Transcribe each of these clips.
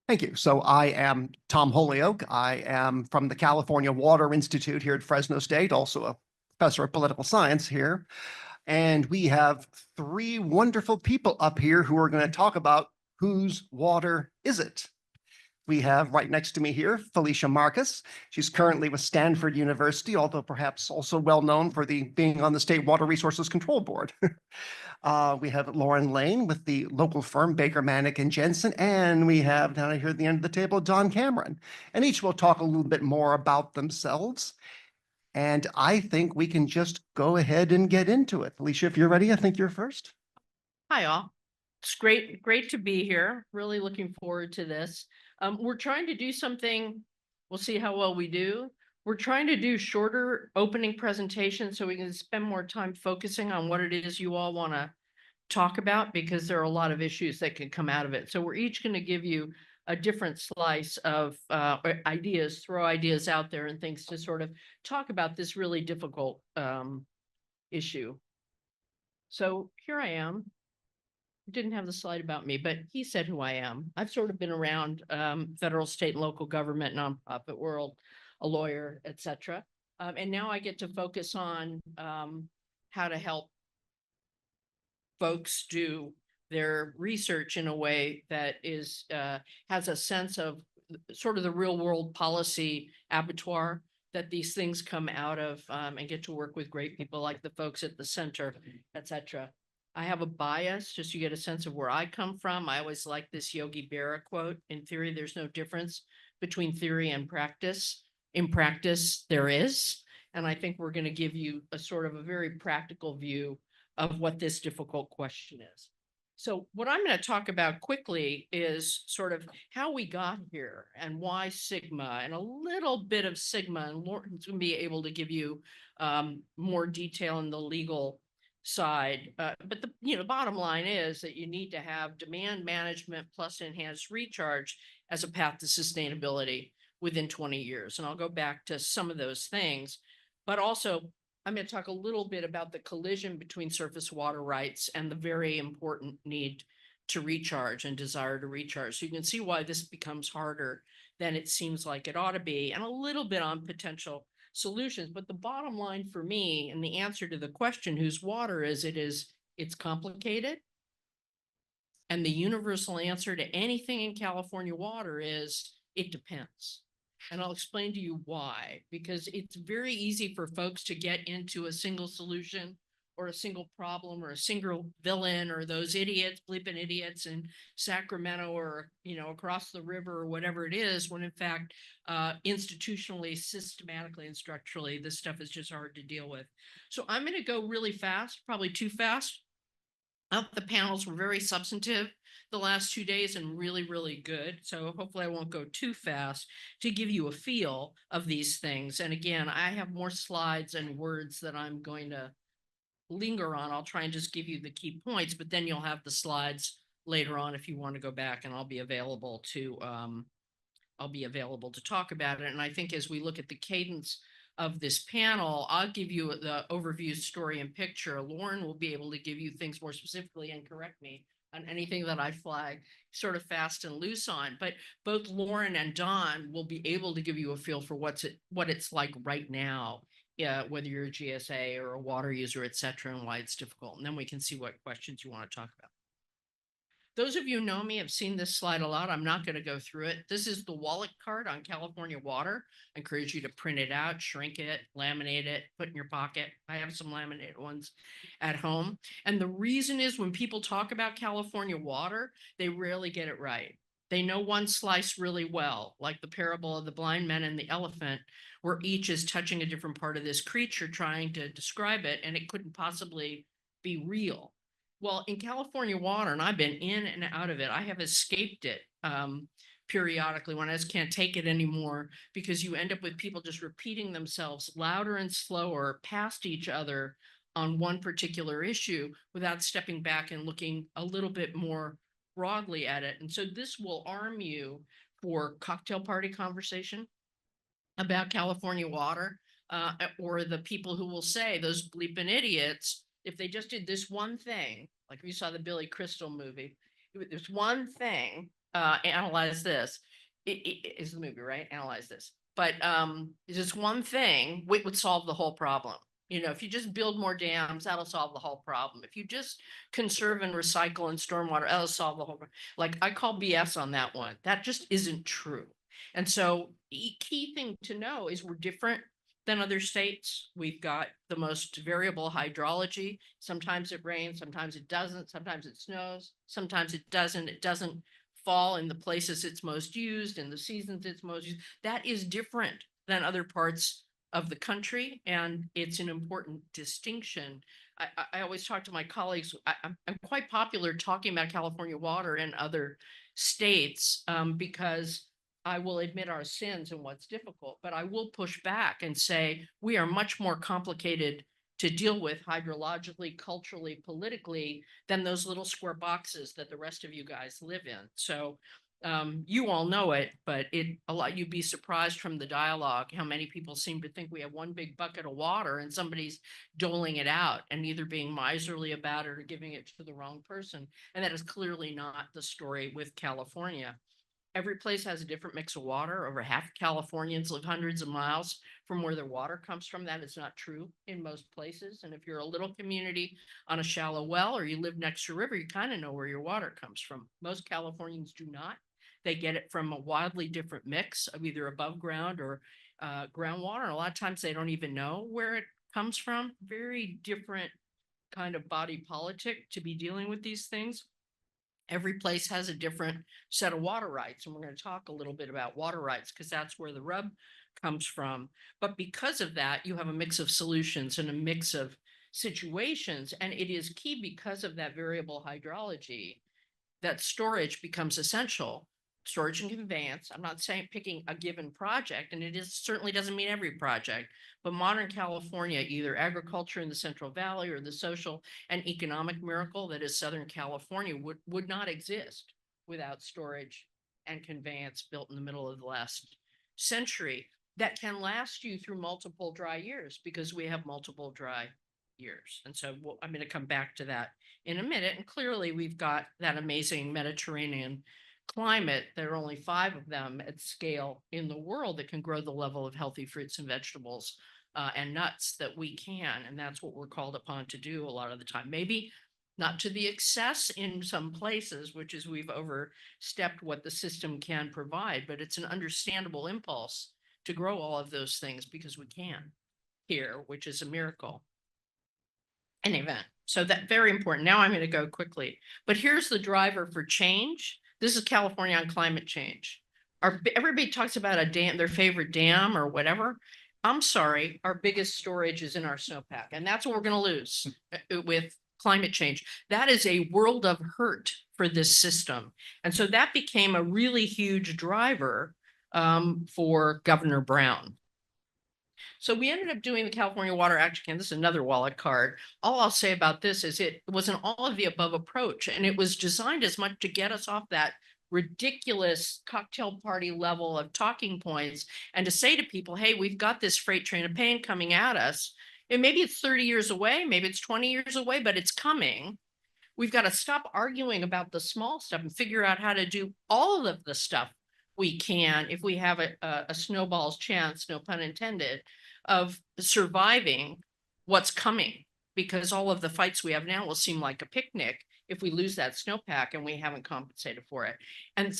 Thank you. So I am Tom Holyoke. I am from the California Water Institute here at Fresno State, also a professor of political science here. And we have three wonderful people up here who are going to talk about whose water is it. We have right next to me here, Felicia Marcus. She's currently with Stanford University, although perhaps also well known for being on the State Water Resources Control Board. We have Lauren Lane with the local firm Baker Manick and Jensen, and we have down here at the end of the table Don Cameron. And each will talk a little bit more about themselves. And I think we can just go ahead and get into it. Felicia, if you're ready, I think you're first. Hi, all. It's great to be here. Really looking forward to this. We're trying to do something. We'll see how well we do. We're trying to do shorter opening presentations so we can spend more time focusing on what it is you all want to talk about, because there are a lot of issues that can come out of it. So we're each going to give you a different slice of ideas, throw ideas out there and things to sort of talk about this really difficult issue. So here I am. Didn't have the slide about me, but he said who I am. I've sort of been around federal, state, and local government, nonprofit world, a lawyer, etc. And now I get to focus on how to help folks do their research in a way that is has a sense of sort of the real world policy abattoir that these things come out of, and get to work with great people like the folks at the center, etc. I have a bias, just so you get a sense of where I come from. I always like this Yogi Berra quote: in theory, there's no difference between theory and practice. In practice, there is. And I think we're going to give you a sort of a very practical view of what this difficult question is. So what I'm going to talk about quickly is sort of how we got here and why Sigma, and a little bit of Sigma, and Lauren's going to be able to give you more detail in the legal side. But the bottom line is that you need to have demand management plus enhanced recharge as a path to sustainability within 20 years. And I'll go back to some of those things, but also I'm going to talk a little bit about the collision between surface water rights and the very important need to recharge and desire to recharge. So you can see why this becomes harder than it seems like it ought to be, and a little bit on potential solutions. But the bottom line for me, and the answer to the question, whose water is it, is it's complicated. And the universal answer to anything in California water is it depends. And I'll explain to you why, because it's very easy for folks to get into a single solution or a single problem or a single villain, or those idiots, bleeping idiots in Sacramento, or, across the river, or whatever it is, when in fact, institutionally, systematically, and structurally, this stuff is just hard to deal with. So I'm going to go really fast, probably too fast. The panels were very substantive the last 2 days and really, really good. So hopefully I won't go too fast to give you a feel of these things. And again, I have more slides and words that I'm going to linger on. I'll try and just give you the key points, but then you'll have the slides later on if you want to go back, and I'll be available to talk about it. And I think as we look at the cadence of this panel, I'll give you the overview, story, and picture. Lauren will be able to give you things more specifically and correct me on anything that I flag sort of fast and loose on. But both Lauren and Don will be able to give you a feel for what it's like right now, whether you're a GSA or a water user, et cetera, and why it's difficult. And then we can see what questions you want to talk about. Those of you who know me have seen this slide a lot. I'm not going to go through it. This is the wallet card on California water. I encourage you to print it out, shrink it, laminate it, put in your pocket. I have some laminated ones at home. And the reason is, when people talk about California water, they rarely get it right. They know one slice really well, like the parable of the blind men and the elephant, where each is touching a different part of this creature, trying to describe it, and it couldn't possibly be real. Well, in California water, and I've been in and out of it, I have escaped it periodically when I just can't take it anymore, because you end up with people just repeating themselves louder and slower past each other on one particular issue without stepping back and looking a little bit more broadly at it. And so this will arm you for cocktail party conversation about California water, or the people who will say, those bleeping idiots, if they just did this one thing, like we saw the Billy Crystal movie, there's one thing analyze this. It is the movie, right? Analyze this. But just one thing would solve the whole problem. You know, if you just build more dams, that'll solve the whole problem. If you just conserve and recycle and stormwater, that'll solve the whole problem. Like, I call BS on that one. That just isn't true. And so key thing to know is we're different than other states. We've got the most variable hydrology. Sometimes it rains, sometimes it doesn't, sometimes it snows, sometimes it doesn't. It doesn't fall in the places it's most used, in the seasons it's most used. That is different than other parts of the country, and it's an important distinction. I always talk to my colleagues. I'm quite popular talking about California water and other states because I will admit our sins and what's difficult, but I will push back and say we are much more complicated to deal with hydrologically, culturally, politically than those little square boxes that the rest of you guys live in. So you all know it, but you'd be surprised from the dialogue how many people seem to think we have one big bucket of water and somebody's doling it out and either being miserly about it or giving it to the wrong person. And that is clearly not the story with California. Every place has a different mix of water. Over half Californians live hundreds of miles from where their water comes from. That is not true in most places. And if you're a little community on a shallow well or you live next to a river, you kind of know where your water comes from. Most Californians do not. They get it from a wildly different mix of either above ground or groundwater. And a lot of times they don't even know where it comes from. Very different kind of body politic to be dealing with these things. Every place has a different set of water rights. And we're going to talk a little bit about water rights because that's where the rub comes from. But because of that, you have a mix of solutions and a mix of situations. And it is key because of that variable hydrology that storage becomes essential. Storage and conveyance. I'm not saying picking a given project, and certainly doesn't mean every project, but modern California, either agriculture in the Central Valley or the social and economic miracle that is Southern California would not exist without storage and conveyance built in the middle of the last century that can last you through multiple dry years because we have multiple dry years. And so I'm going to come back to that in a minute. And clearly we've got that amazing Mediterranean climate. There are only 5 of them at scale in the world that can grow the level of healthy fruits and vegetables and nuts that we can. And that's what we're called upon to do a lot of the time. Maybe not to the excess in some places, which is we've overstepped what the system can provide, but it's an understandable impulse to grow all of those things because we can here, which is a miracle. An event. So that very important. Now I'm going to go quickly, but here's the driver for change. This is California on climate change. Everybody talks about a dam, their favorite dam or whatever. I'm sorry, our biggest storage is in our snowpack, and that's what we're going to lose with climate change. That is a world of hurt for this system. And so that became a really huge driver for Governor Brown. So we ended up doing the California Water Action Plan. This is another wallet card. All I'll say about this is it was an all of the above approach, and it was designed as much to get us off that ridiculous cocktail party level of talking points and to say to people, hey, we've got this freight train of pain coming at us. And maybe it's 30 years away, maybe it's 20 years away, but it's coming. We've got to stop arguing about the small stuff and figure out how to do all of the stuff we can if we have a snowball's chance, no pun intended, of surviving what's coming, because all of the fights we have now will seem like a picnic if we lose that snowpack and we haven't compensated for it. And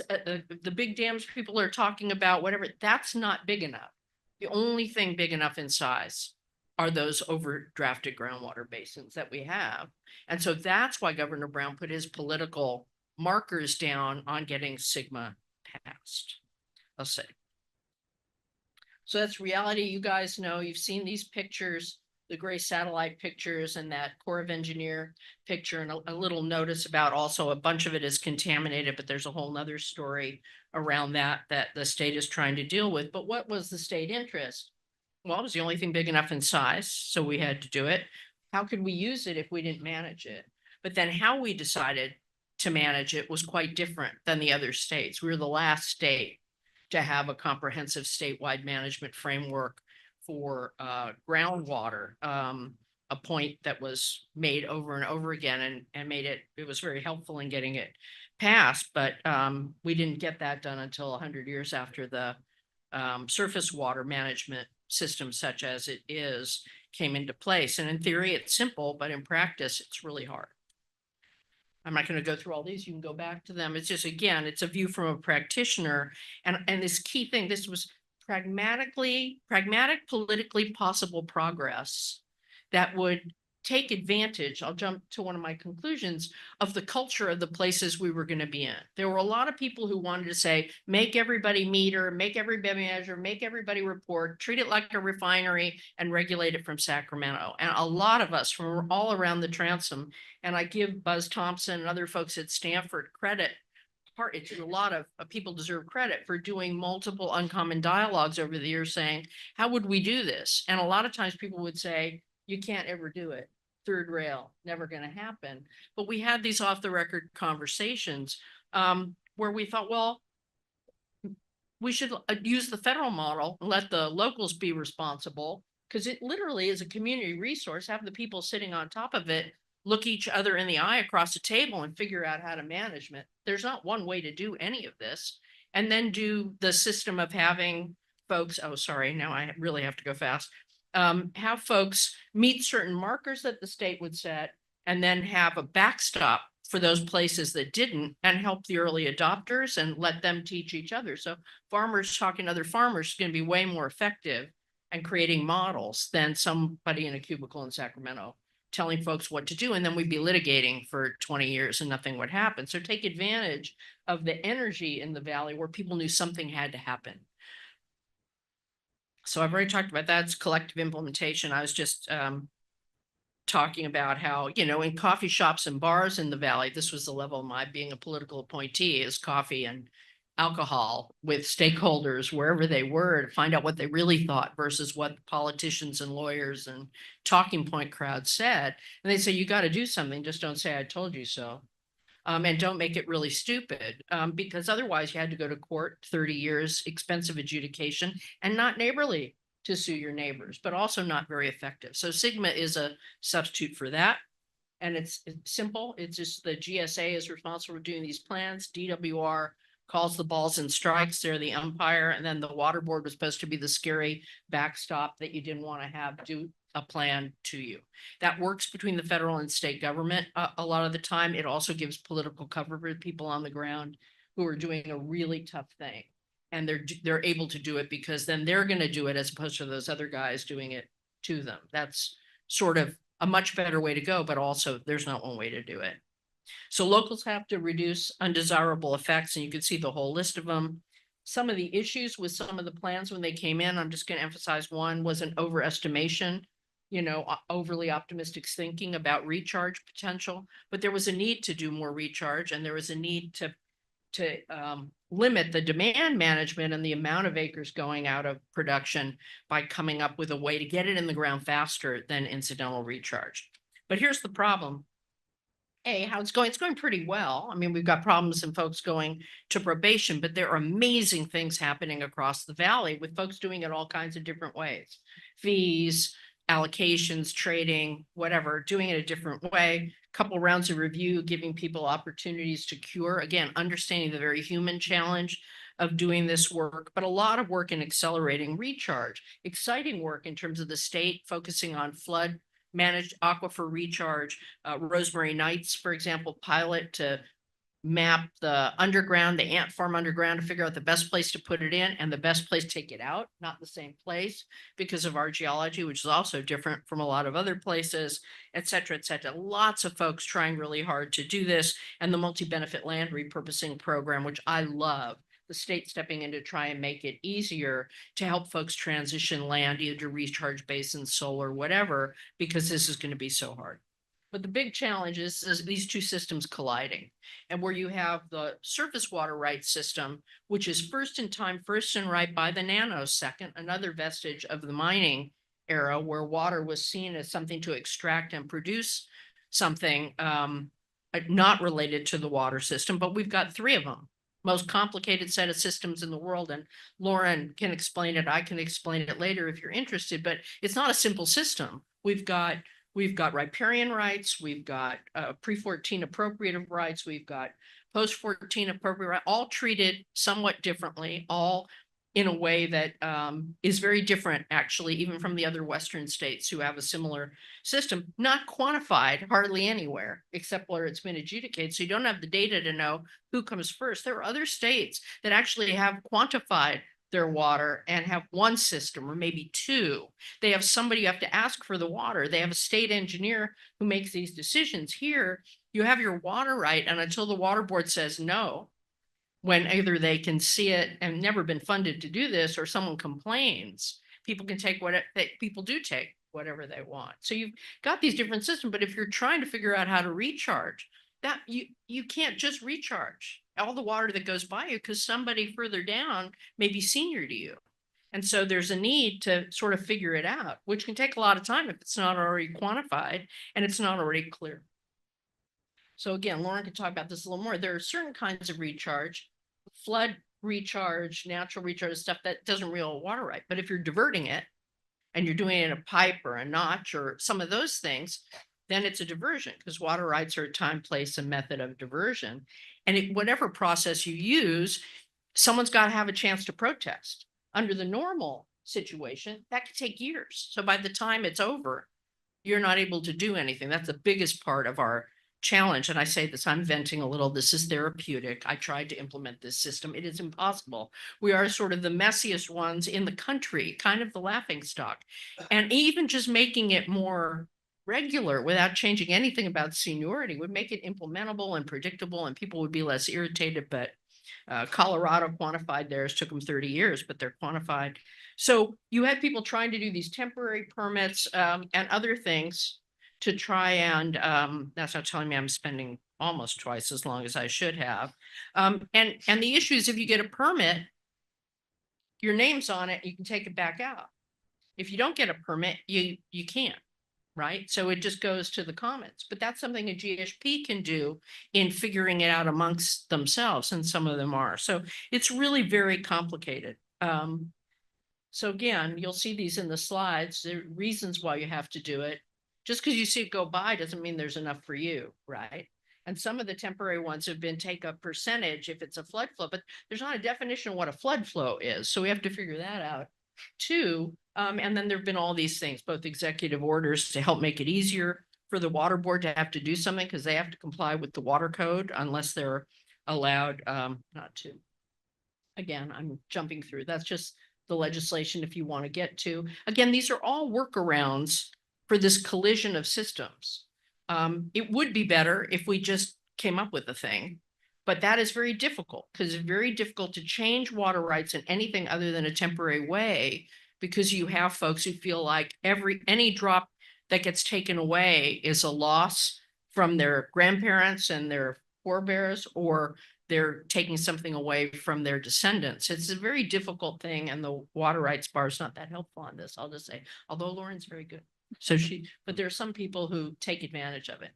the big dams people are talking about, whatever, that's not big enough. The only thing big enough in size are those overdrafted groundwater basins that we have. And so that's why Governor Brown put his political markers down on getting Sigma passed. I'll say. So that's reality. You guys know, you've seen these pictures, the gray satellite pictures and that Corps of Engineer picture, and a little notice about also a bunch of it is contaminated, but there's a whole nother story around that the state is trying to deal with. But what was the state interest? Well, it was the only thing big enough in size, so we had to do it. How could we use it if we didn't manage it? But then how we decided to manage it was quite different than the other states. We were the last state to have a comprehensive statewide management framework for groundwater. a point that was made over and over again and made it was very helpful in getting it passed. But we didn't get that done until 100 years after the surface water management system, such as it is, came into place. And in theory, it's simple, but in practice, it's really hard. I'm not going to go through all these. You can go back to them. It's just, again, it's a view from a practitioner. And this key thing, this was pragmatic, politically possible progress that would take advantage. I'll jump to one of my conclusions of the culture of the places we were going to be in. There were a lot of people who wanted to say, make everybody meter, make everybody measure, make everybody report, treat it like a refinery and regulate it from Sacramento. And a lot of us from all around the transom, and I give Buzz Thompson and other folks at Stanford credit. A lot of people deserve credit for doing multiple uncommon dialogues over the years saying, how would we do this? And a lot of times people would say, you can't ever do it. Third rail, never going to happen. But we had these off the record conversations where we thought, well, we should use the federal model and let the locals be responsible, because it literally is a community resource. Have the people sitting on top of it look each other in the eye across the table and figure out how to manage it. There's not one way to do any of this. And then do the system of having folks, oh, sorry, now I really have to go fast. Have folks meet certain markers that the state would set, and then have a backstop for those places that didn't, and help the early adopters and let them teach each other. So farmers talking to other farmers is going to be way more effective and creating models than somebody in a cubicle in Sacramento telling folks what to do. And then we'd be litigating for 20 years and nothing would happen. So take advantage of the energy in the valley where people knew something had to happen. So I've already talked about that. It's collective implementation. I was just talking about how, in coffee shops and bars in the valley, this was the level of my being a political appointee, is coffee and alcohol with stakeholders wherever they were to find out what they really thought versus what politicians and lawyers and talking point crowds said. And they say, you got to do something. Just don't say I told you so. And don't make it really stupid, because otherwise you had to go to court, 30 years, expensive adjudication, and not neighborly to sue your neighbors, but also not very effective. So Sigma is a substitute for that. And it's simple. It's just the GSA is responsible for doing these plans. DWR calls the balls and strikes. They're the umpire. And then the water board was supposed to be the scary backstop that you didn't want to have do a plan to you. That works between the federal and state government a lot of the time. It also gives political cover for people on the ground who are doing a really tough thing. And they're able to do it because then they're going to do it as opposed to those other guys doing it to them. That's sort of a much better way to go, but also there's not one way to do it. So locals have to reduce undesirable effects, and you can see the whole list of them. Some of the issues with some of the plans when they came in, I'm just going to emphasize one was an overestimation, overly optimistic thinking about recharge potential, but there was a need to do more recharge, and there was a need to limit the demand management and the amount of acres going out of production by coming up with a way to get it in the ground faster than incidental recharge. But here's the problem. How it's going pretty well. I mean, we've got problems and folks going to probation, but there are amazing things happening across the valley with folks doing it all kinds of different ways. Fees, allocations, trading, whatever, doing it a different way. Couple rounds of review, giving people opportunities to cure. Again, understanding the very human challenge of doing this work, but a lot of work in accelerating recharge. Exciting work in terms of the state focusing on flood managed aquifer recharge. Rosemary Knights, for example, pilot to map the underground, the ant farm underground, to figure out the best place to put it in and the best place to take it out, not the same place because of our geology, which is also different from a lot of other places, et cetera, et cetera. Lots of folks trying really hard to do this, and the multi-benefit land repurposing program, which I love. The state stepping in to try and make it easier to help folks transition land either to recharge basins, solar, whatever, because this is going to be so hard. But the big challenge is these two systems colliding, and where you have the surface water rights system, which is first in time, first and right by the nanosecond, another vestige of the mining era where water was seen as something to extract and produce something not related to the water system, but we've got three of them. Most complicated set of systems in the world. And Lauren can explain it. I can explain it later if you're interested, but it's not a simple system. We've got we've got riparian rights, we've got pre-14 appropriative rights, we've got post-14 appropriate, all treated somewhat differently, all in a way that is very different, actually, even from the other Western states who have a similar system, not quantified hardly anywhere, except where it's been adjudicated. So you don't have the data to know who comes first. There are other states that actually have quantified their water and have one system or maybe two. They have somebody you have to ask for the water. They have a state engineer who makes these decisions. Here, you have your water right, and until the water board says no, when either they can see it and never been funded to do this, or someone complains, people can take people do take whatever they want. So you've got these different systems, but if you're trying to figure out how to recharge, that you can't just recharge all the water that goes by you, because somebody further down may be senior to you. And so there's a need to sort of figure it out, which can take a lot of time if it's not already quantified and it's not already clear. So again, Lauren can talk about this a little more. There are certain kinds of recharge, flood recharge, natural recharge, stuff that doesn't real water right. But if you're diverting it and you're doing it in a pipe or a notch or some of those things, then it's a diversion, because water rights are a time, place, and method of diversion. And whatever process you use, someone's got to have a chance to protest. Under the normal situation, that could take years. So by the time it's over, you're not able to do anything. That's the biggest part of our challenge. And I say this, I'm venting a little. This is therapeutic. I tried to implement this system. It is impossible. We are sort of the messiest ones in the country, kind of the laughing stock. And even just making it more regular without changing anything about seniority would make it implementable and predictable, and people would be less irritated. But Colorado quantified theirs, took them 30 years, but they're quantified. So you had people trying to do these temporary permits and other things to try and that's not telling me I'm spending almost twice as long as I should have. And the issue is, if you get a permit, your name's on it, you can take it back out. If you don't get a permit, you can't, right? So it just goes to the comments. But that's something a GSP can do in figuring it out amongst themselves, and some of them are. So it's really very complicated. So again, you'll see these in the slides. There are reasons why you have to do it. Just because you see it go by doesn't mean there's enough for you, right? And some of the temporary ones have been take a percentage if it's a flood flow, but there's not a definition of what a flood flow is. So we have to figure that out too. And then there've been all these things, both executive orders to help make it easier for the water board to have to do something, because they have to comply with the water code unless they're allowed not to. Again, I'm jumping through. That's just the legislation if you want to get to. Again, these are all workarounds for this collision of systems. It would be better if we just came up with a thing, but that is very difficult, because it's very difficult to change water rights in anything other than a temporary way, because you have folks who feel like any drop that gets taken away is a loss from their grandparents and their forebears, or they're taking something away from their descendants. It's a very difficult thing, and the water rights bar is not that helpful on this, I'll just say, although Lauren's very good. So but there are some people who take advantage of it.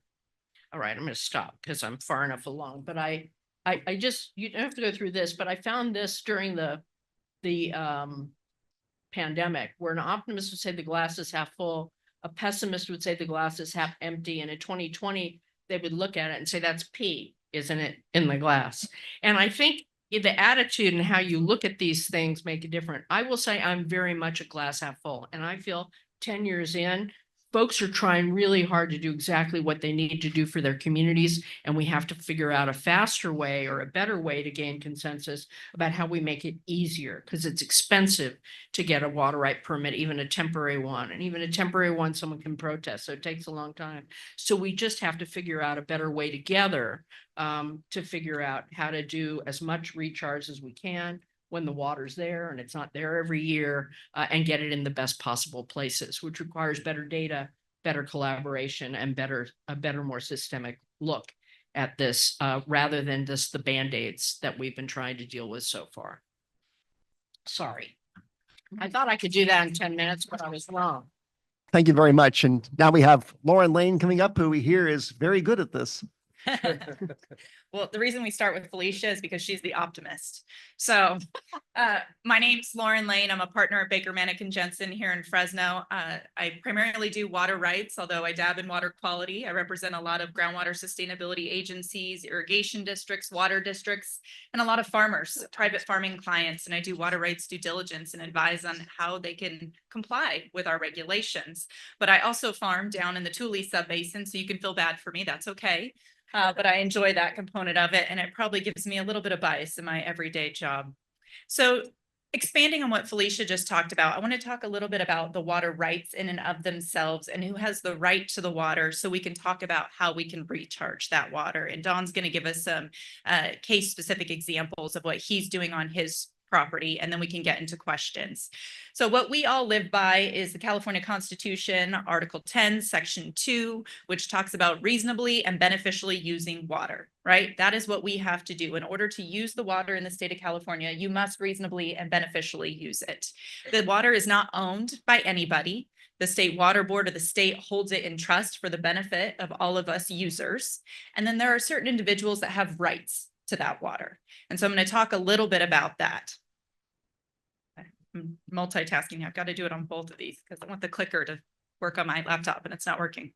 All right, I'm going to stop because I'm far enough along, but I just, you don't have to go through this, but I found this during the pandemic, where an optimist would say the glass is half full, a pessimist would say the glass is half empty. And in 2020, they would look at it and say, that's P, isn't it, in the glass? And I think the attitude and how you look at these things make a difference. I will say I'm very much a glass half full, and I feel 10 years in, folks are trying really hard to do exactly what they need to do for their communities. And we have to figure out a faster way or a better way to gain consensus about how we make it easier, because it's expensive to get a water right permit, even a temporary one. And even a temporary one, someone can protest. So it takes a long time. So we just have to figure out a better way together to figure out how to do as much recharge as we can when the water's there and it's not there every year, and get it in the best possible places, which requires better data, better collaboration, and a better, more systemic look at this, rather than just the Band-Aids that we've been trying to deal with so far. Sorry. I thought I could do that in 10 minutes, but I was wrong. Thank you very much. And now we have Lauren Lane coming up, who we hear is very good at this. Well, the reason we start with Felicia is because she's the optimist. So my name's Lauren Lane. I'm a partner at Baker Manick and Jensen here in Fresno. I primarily do water rights, although I dab in water quality. I represent a lot of groundwater sustainability agencies, irrigation districts, water districts, and a lot of farmers, private farming clients. And I do water rights due diligence and advise on how they can comply with our regulations. But I also farm down in the Tule subbasin, so you can feel bad for me. That's okay. But I enjoy that component of it, and it probably gives me a little bit of bias in my everyday job. So expanding on what Felicia just talked about, I want to talk a little bit about the water rights in and of themselves and who has the right to the water, so we can talk about how we can recharge that water. And Don's going to give us some case specific examples of what he's doing on his property, and then we can get into questions. So what we all live by is the California Constitution, Article 10, Section 2, which talks about reasonably and beneficially using water, right? That is what we have to do. In order to use the water in the state of California, you must reasonably and beneficially use it. The water is not owned by anybody. The state water board of the state holds it in trust for the benefit of all of us users. And then there are certain individuals that have rights to that water. And so I'm going to talk a little bit about that. I'm multitasking. I've got to do it on both of these because I want the clicker to work on my laptop and it's not working.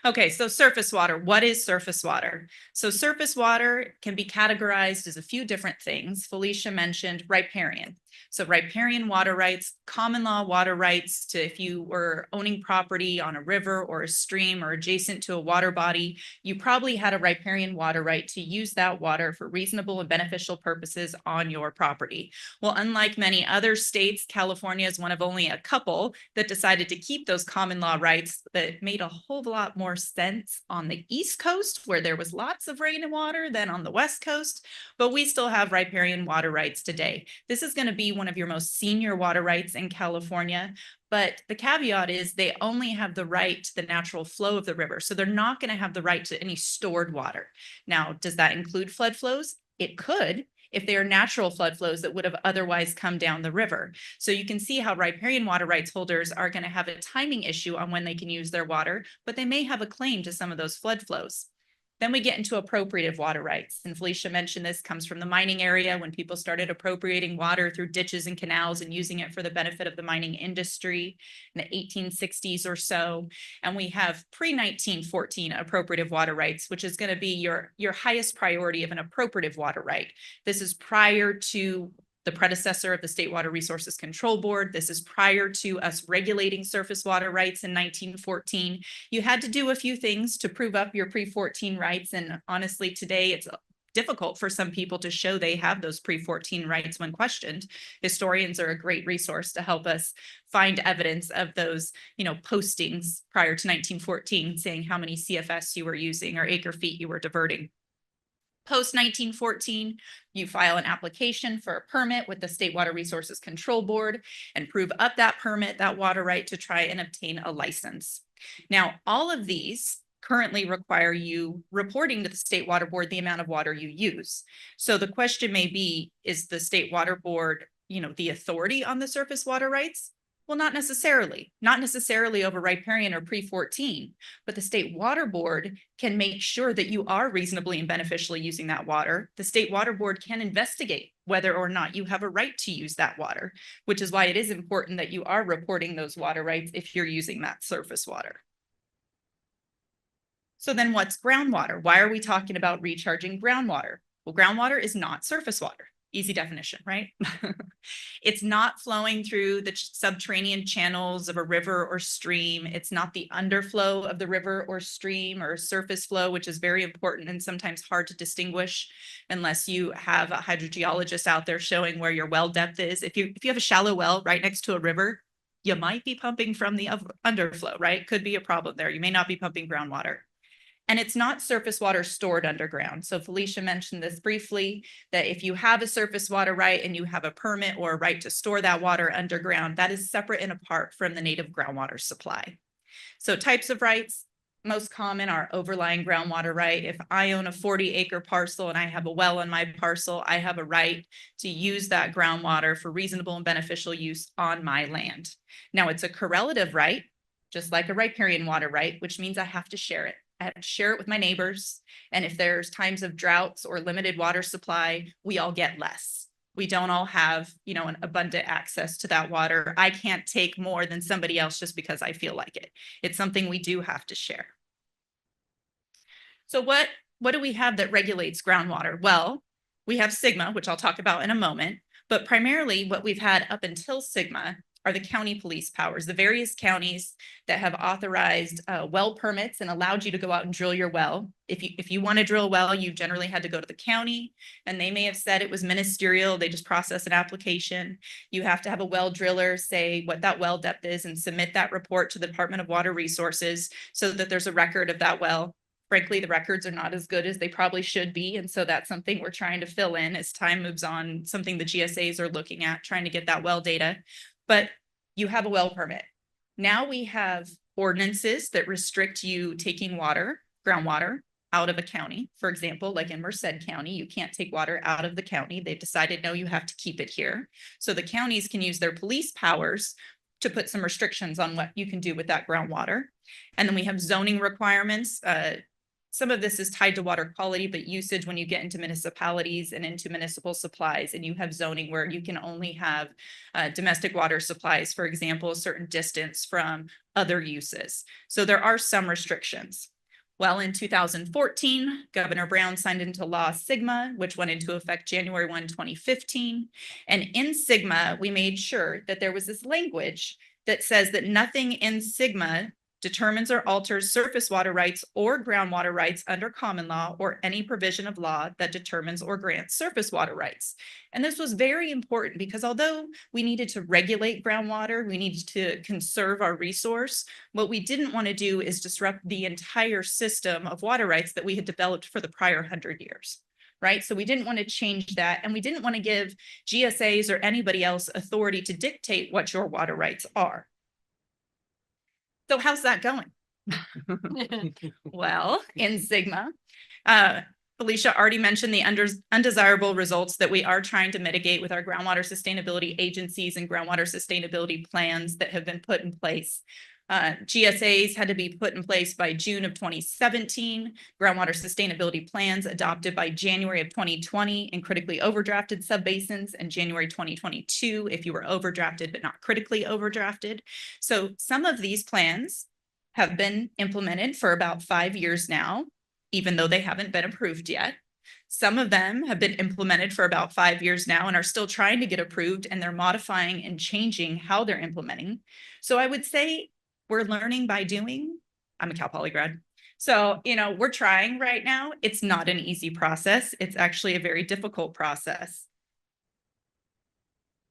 Okay, so surface water. What is surface water? So surface water can be categorized as a few different things. Felicia mentioned riparian. So riparian water rights, common law water rights to if you were owning property on a river or a stream or adjacent to a water body, you probably had a riparian water right to use that water for reasonable and beneficial purposes on your property. Well, unlike many other states, California is one of only a couple that decided to keep those common law rights that made a whole lot more sense on the East Coast, where there was lots of rain and water, than on the West Coast, but we still have riparian water rights today. This is going to be one of your most senior water rights in California, but the caveat is they only have the right to the natural flow of the river. So they're not going to have the right to any stored water. Now, does that include flood flows? It could, if they are natural flood flows that would have otherwise come down the river. So you can see how riparian water rights holders are going to have a timing issue on when they can use their water, but they may have a claim to some of those flood flows. Then we get into appropriative water rights. And Felicia mentioned this comes from the mining area when people started appropriating water through ditches and canals and using it for the benefit of the mining industry in the 1860s or so. And we have pre-1914 appropriative water rights, which is going to be your highest priority of an appropriative water right. This is prior to the predecessor of the State Water Resources Control Board. This is prior to us regulating surface water rights in 1914. You had to do a few things to prove up your pre-14 rights. And honestly, today it's difficult for some people to show they have those pre-14 rights when questioned. Historians are a great resource to help us find evidence of those, postings prior to 1914 saying how many CFS you were using or acre feet you were diverting. Post 1914, you file an application for a permit with the State Water Resources Control Board and prove up that permit, that water right, to try and obtain a license. Now, all of these currently require you reporting to the State Water Board the amount of water you use. So the question may be, is the State Water Board, the authority on the surface water rights? Well, not necessarily over riparian or pre-14, but the State Water Board can make sure that you are reasonably and beneficially using that water. The State Water Board can investigate whether or not you have a right to use that water, which is why it is important that you are reporting those water rights if you're using that surface water. So then what's groundwater? Why are we talking about recharging groundwater? Well, groundwater is not surface water. Easy definition, right? It's not flowing through the subterranean channels of a river or stream. It's not the underflow of the river or stream or surface flow, which is very important and sometimes hard to distinguish unless you have a hydrogeologist out there showing where your well depth is. If you have a shallow well right next to a river, you might be pumping from the underflow, right? Could be a problem there. You may not be pumping groundwater. And it's not surface water stored underground. So Felicia mentioned this briefly, that if you have a surface water right and you have a permit or a right to store that water underground, that is separate and apart from the native groundwater supply. So types of rights, most common are overlying groundwater right. If I own a 40-acre parcel and I have a well on my parcel, I have a right to use that groundwater for reasonable and beneficial use on my land. Now it's a correlative right, just like a riparian water right, which means I have to share it. I have to share it with my neighbors. And if there's times of droughts or limited water supply, we all get less. We don't all have, you know, an abundant access to that water. I can't take more than somebody else just because I feel like it. It's something we do have to share. So what do we have that regulates groundwater? Well, we have SGMA, which I'll talk about in a moment, but primarily what we've had up until SGMA are the county police powers, the various counties that have authorized well permits and allowed you to go out and drill your well. If you want to drill a well, you generally had to go to the county, and they may have said it was ministerial. They just process an application. You have to have a well driller say what that well depth is and submit that report to the Department of Water Resources so that there's a record of that well. Frankly, the records are not as good as they probably should be. And so that's something we're trying to fill in as time moves on, something the GSAs are looking at, trying to get that well data. But you have a well permit. Now we have ordinances that restrict you taking water, groundwater, out of a county. For example, like in Merced County, you can't take water out of the county. They've decided, no, you have to keep it here. So the counties can use their police powers to put some restrictions on what you can do with that groundwater. And then we have zoning requirements. Some of this is tied to water quality, but usage when you get into municipalities and into municipal supplies, and you have zoning where you can only have domestic water supplies, for example, a certain distance from other uses. So there are some restrictions. Well, in 2014, Governor Brown signed into law SGMA, which went into effect January 1, 2015. And in SGMA, we made sure that there was this language that says that nothing in SGMA determines or alters surface water rights or groundwater rights under common law or any provision of law that determines or grants surface water rights. And this was very important because although we needed to regulate groundwater, we needed to conserve our resource, what we didn't want to do is disrupt the entire system of water rights that we had developed for the prior 100 years. Right? So we didn't want to change that. And we didn't want to give GSAs or anybody else authority to dictate what your water rights are. So how's that going? Well, in SGMA, Felicia already mentioned the undesirable results that we are trying to mitigate with our groundwater sustainability agencies and groundwater sustainability plans that have been put in place. GSAs had to be put in place by June of 2017, groundwater sustainability plans adopted by January of 2020 in critically overdrafted subbasins, and January 2022 if you were overdrafted but not critically overdrafted. So some of these plans have been implemented for about 5 years now, even though they haven't been approved yet. Some of them have been implemented for about 5 years now and are still trying to get approved, and they're modifying and changing how they're implementing. So I would say we're learning by doing. I'm a Cal Poly grad. So, you know, we're trying right now. It's not an easy process. It's actually a very difficult process.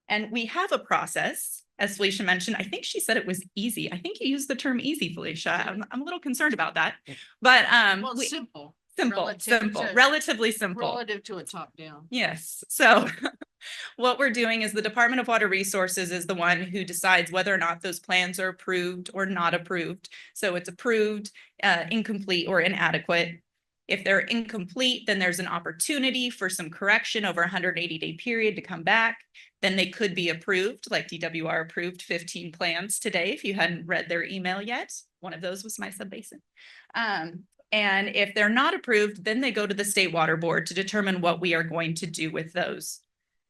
And we have a process, as Felicia mentioned. I think she said it was easy. I think you used the term easy, Felicia. I'm a little concerned about that. But Well, simple. Relatively simple. Relative to a top down. Yes. So what we're doing is the Department of Water Resources is the one who decides whether or not those plans are approved or not approved. So it's approved, incomplete, or inadequate. If they're incomplete, then there's an opportunity for some correction over a 180-day period to come back. Then they could be approved, like DWR approved 15 plans today. If you hadn't read their email yet, one of those was my subbasin. And if they're not approved, then they go to the State Water Board to determine what we are going to do with those.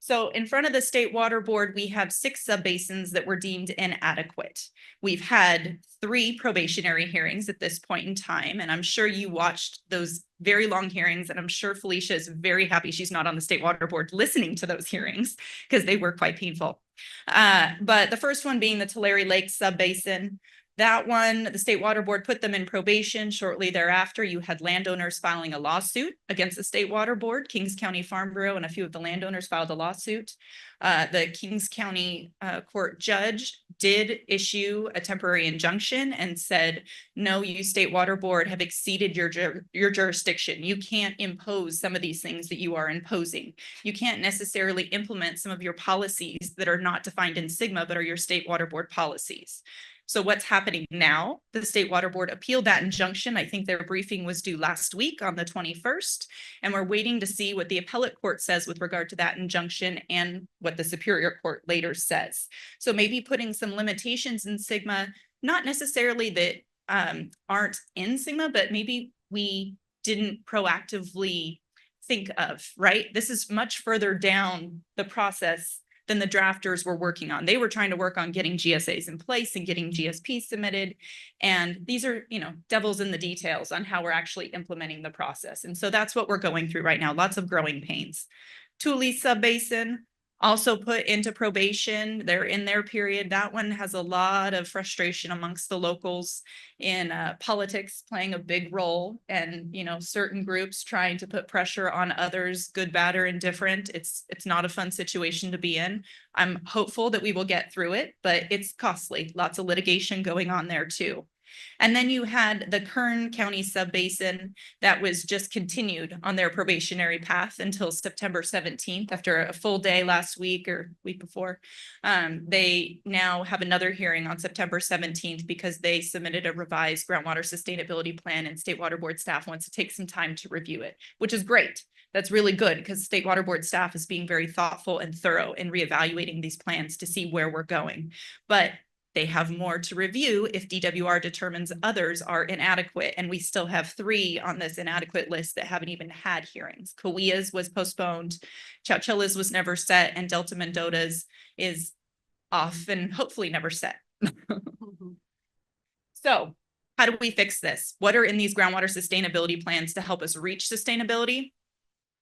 So in front of the State Water Board, we have 6 subbasins that were deemed inadequate. We've had 3 probationary hearings at this point in time, and I'm sure you watched those very long hearings, and I'm sure Felicia is very happy she's not on the State Water Board listening to those hearings because they were quite painful. But the first one being the Tulare Lake subbasin. That one, the State Water Board put them in probation. Shortly thereafter, you had landowners filing a lawsuit against the State Water Board. Kings County Farm Bureau and a few of the landowners filed a lawsuit. The Kings County court judge did issue a temporary injunction and said, no, you State Water Board have exceeded your jurisdiction. You can't impose some of these things that you are imposing. You can't necessarily implement some of your policies that are not defined in SGMA, but are your State Water Board policies. So what's happening now? The State Water Board appealed that injunction. I think their briefing was due last week on the 21st, and we're waiting to see what the appellate court says with regard to that injunction and what the Superior Court later says. So maybe putting some limitations in SGMA, not necessarily that aren't in SIGMA, but maybe we didn't proactively think of, right? This is much further down the process than the drafters were working on. They were trying to work on getting GSAs in place and getting GSPs submitted. And these are, devils in the details on how we're actually implementing the process. And so that's what we're going through right now. Lots of growing pains. Tule Subbasin, also put into probation. They're in their period. That one has a lot of frustration amongst the locals in politics playing a big role, and certain groups trying to put pressure on others, good, bad, or indifferent. It's not a fun situation to be in. I'm hopeful that we will get through it, but it's costly. Lots of litigation going on there too. And then you had the Kern County Subbasin that was just continued on their probationary path until September 17th after a full day last week or week before. They now have another hearing on September 17th because they submitted a revised groundwater sustainability plan, and State Water Board staff wants to take some time to review it, which is great. That's really good because State Water Board staff is being very thoughtful and thorough in reevaluating these plans to see where we're going. But they have more to review if DWR determines others are inadequate. And we still have 3 on this inadequate list that haven't even had hearings. Kauia's was postponed, Chowchilla's was never set, and Delta Mendota's is off and hopefully never set. So how do we fix this? What are in these groundwater sustainability plans to help us reach sustainability?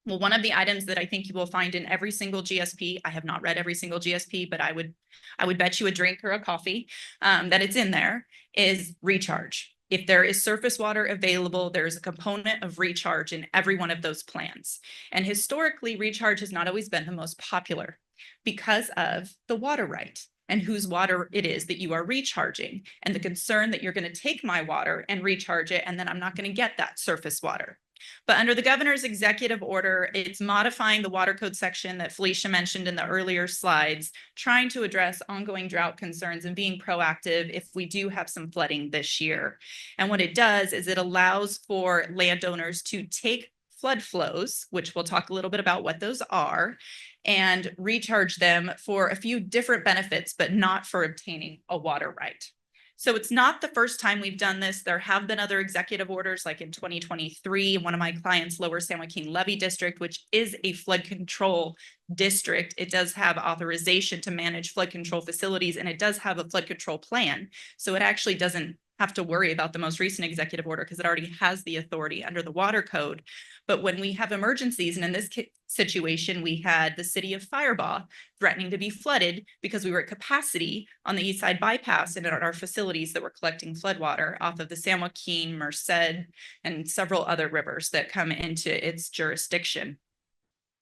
Well, one of the items that I think you will find in every single GSP, I have not read every single GSP, but I would bet you a drink or a coffee that it's in there, is recharge. If there is surface water available, there is a component of recharge in every one of those plans. And historically, recharge has not always been the most popular because of the water right and whose water it is that you are recharging, and the concern that you're going to take my water and recharge it, and then I'm not going to get that surface water. But under the governor's executive order, it's modifying the water code section that Felicia mentioned in the earlier slides, trying to address ongoing drought concerns and being proactive if we do have some flooding this year. And what it does is it allows for landowners to take flood flows, which we'll talk a little bit about what those are, and recharge them for a few different benefits, but not for obtaining a water right. So it's not the first time we've done this. There have been other executive orders, like in 2023, one of my clients, Lower San Joaquin Levee District, which is a flood control district. It does have authorization to manage flood control facilities, and it does have a flood control plan. So it actually doesn't have to worry about the most recent executive order because it already has the authority under the water code. But when we have emergencies, and in this situation, we had the city of Firebaugh threatening to be flooded because we were at capacity on the East Side Bypass and at our facilities that were collecting flood water off of the San Joaquin, Merced, and several other rivers that come into its jurisdiction.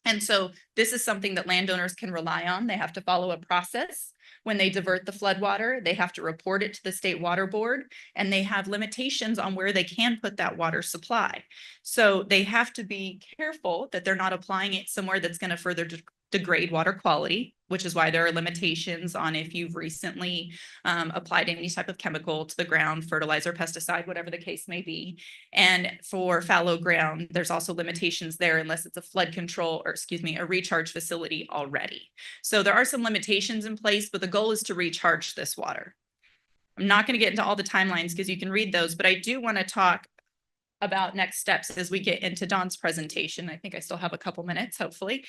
And so this is something that landowners can rely on. They have to follow a process. When they divert the flood water, they have to report it to the State Water Board, and they have limitations on where they can put that water supply. So they have to be careful that they're not applying it somewhere that's going to further degrade water quality, which is why there are limitations on if you've recently applied any type of chemical to the ground, fertilizer, pesticide, whatever the case may be. And for fallow ground, there's also limitations there unless it's a flood control, or a recharge facility already. So there are some limitations in place, but the goal is to recharge this water. I'm not going to get into all the timelines because you can read those, but I do want to talk about next steps as we get into Dawn's presentation. I think I still have a couple minutes, hopefully.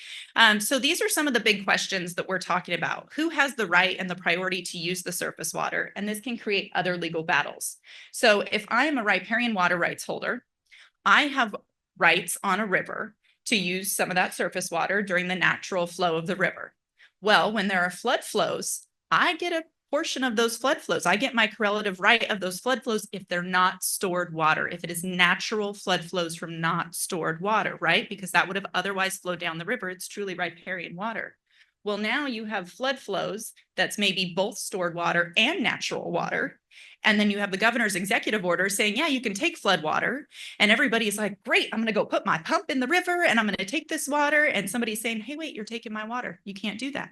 So these are some of the big questions that we're talking about. Who has the right and the priority to use the surface water? And this can create other legal battles. So if I am a riparian water rights holder, I have rights on a river to use some of that surface water during the natural flow of the river. Well, when there are flood flows, I get a portion of those flood flows. I get my correlative right of those flood flows if they're not stored water, if it is natural flood flows from not stored water, right? Because that would have otherwise flowed down the river. It's truly riparian water. Well, now you have flood flows that's maybe both stored water and natural water. And then you have the governor's executive order saying, yeah, you can take flood water. And everybody's like, great, I'm going to go put my pump in the river and I'm going to take this water. And somebody's saying, hey, wait, you're taking my water. You can't do that.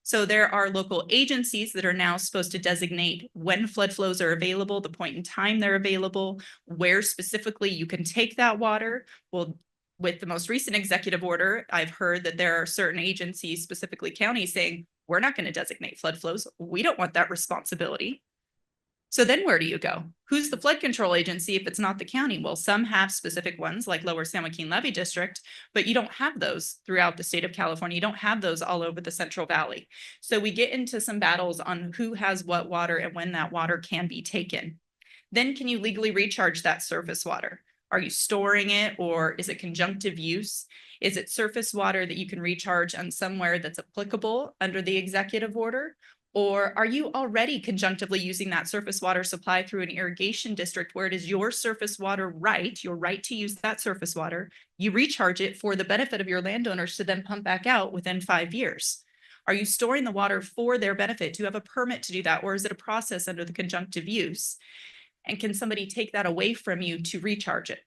So there are local agencies that are now supposed to designate when flood flows are available, the point in time they're available, where specifically you can take that water. Well, with the most recent executive order, I've heard that there are certain agencies, specifically counties, saying, we're not going to designate flood flows. We don't want that responsibility. So then where do you go? Who's the flood control agency if it's not the county? Well, some have specific ones like Lower San Joaquin Levee District, but you don't have those throughout the state of California. You don't have those all over the Central Valley. So we get into some battles on who has what water and when that water can be taken. Then can you legally recharge that surface water? Are you storing it, or is it conjunctive use? Is it surface water that you can recharge on somewhere that's applicable under the executive order? Or are you already conjunctively using that surface water supply through an irrigation district where it is your surface water right, your right to use that surface water? You recharge it for the benefit of your landowners to then pump back out within 5 years. Are you storing the water for their benefit? Do you have a permit to do that? Or is it a process under the conjunctive use? And can somebody take that away from you to recharge it?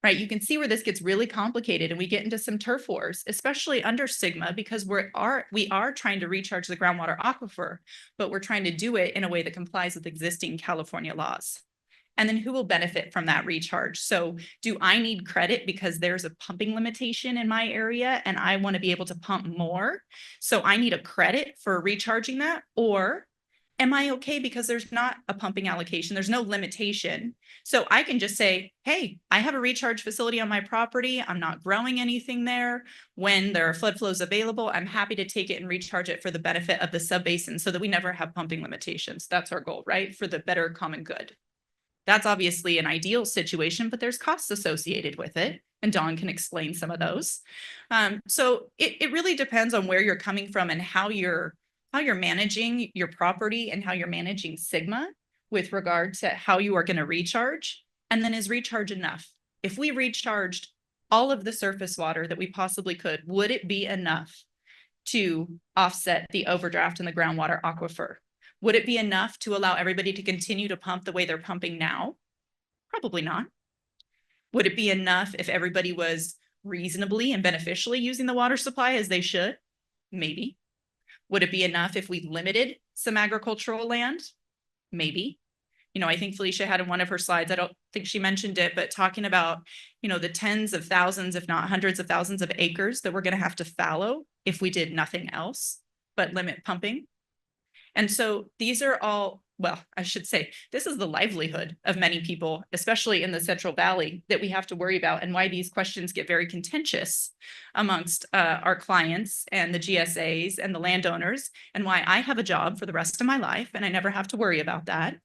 Right, you can see where this gets really complicated and we get into some turf wars, especially under SGMA, because we are trying to recharge the groundwater aquifer, but we're trying to do it in a way that complies with existing California laws. And then who will benefit from that recharge? So do I need credit because there's a pumping limitation in my area and I want to be able to pump more? So I need a credit for recharging that? Or am I okay because there's not a pumping allocation? There's no limitation. So I can just say, hey, I have a recharge facility on my property. I'm not growing anything there. When there are flood flows available, I'm happy to take it and recharge it for the benefit of the subbasin so that we never have pumping limitations. That's our goal, right? For the better common good. That's obviously an ideal situation, but there's costs associated with it. And Dawn can explain some of those. So it really depends on where you're coming from and how you're managing your property and how you're managing SGMA with regard to how you are going to recharge. And then is recharge enough? If we recharged all of the surface water that we possibly could, would it be enough to offset the overdraft in the groundwater aquifer? Would it be enough to allow everybody to continue to pump the way they're pumping now? Probably not. Would it be enough if everybody was reasonably and beneficially using the water supply as they should? Maybe. Would it be enough if we limited some agricultural land? Maybe. You know, I think Felicia had in one of her slides, I don't think she mentioned it, but talking about, you know, the tens of thousands, if not hundreds of thousands of acres that we're going to have to fallow if we did nothing else but limit pumping. And so these are all, well, I should say, this is the livelihood of many people, especially in the Central Valley, that we have to worry about, and why these questions get very contentious amongst our clients and the GSAs and the landowners, and why I have a job for the rest of my life and I never have to worry about that.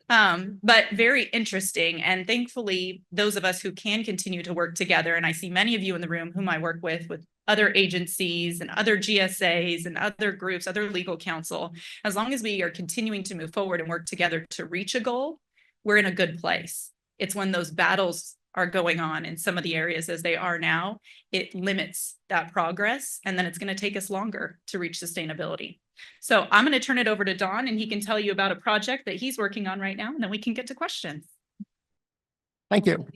But very interesting. And thankfully, those of us who can continue to work together, and I see many of you in the room whom I work with other agencies and other GSAs and other groups, other legal counsel, as long as we are continuing to move forward and work together to reach a goal, we're in a good place. It's when those battles are going on in some of the areas as they are now, it limits that progress, and then it's going to take us longer to reach sustainability. So I'm going to turn it over to Don, and he can tell you about a project that he's working on right now, and then we can get to questions. Thank you.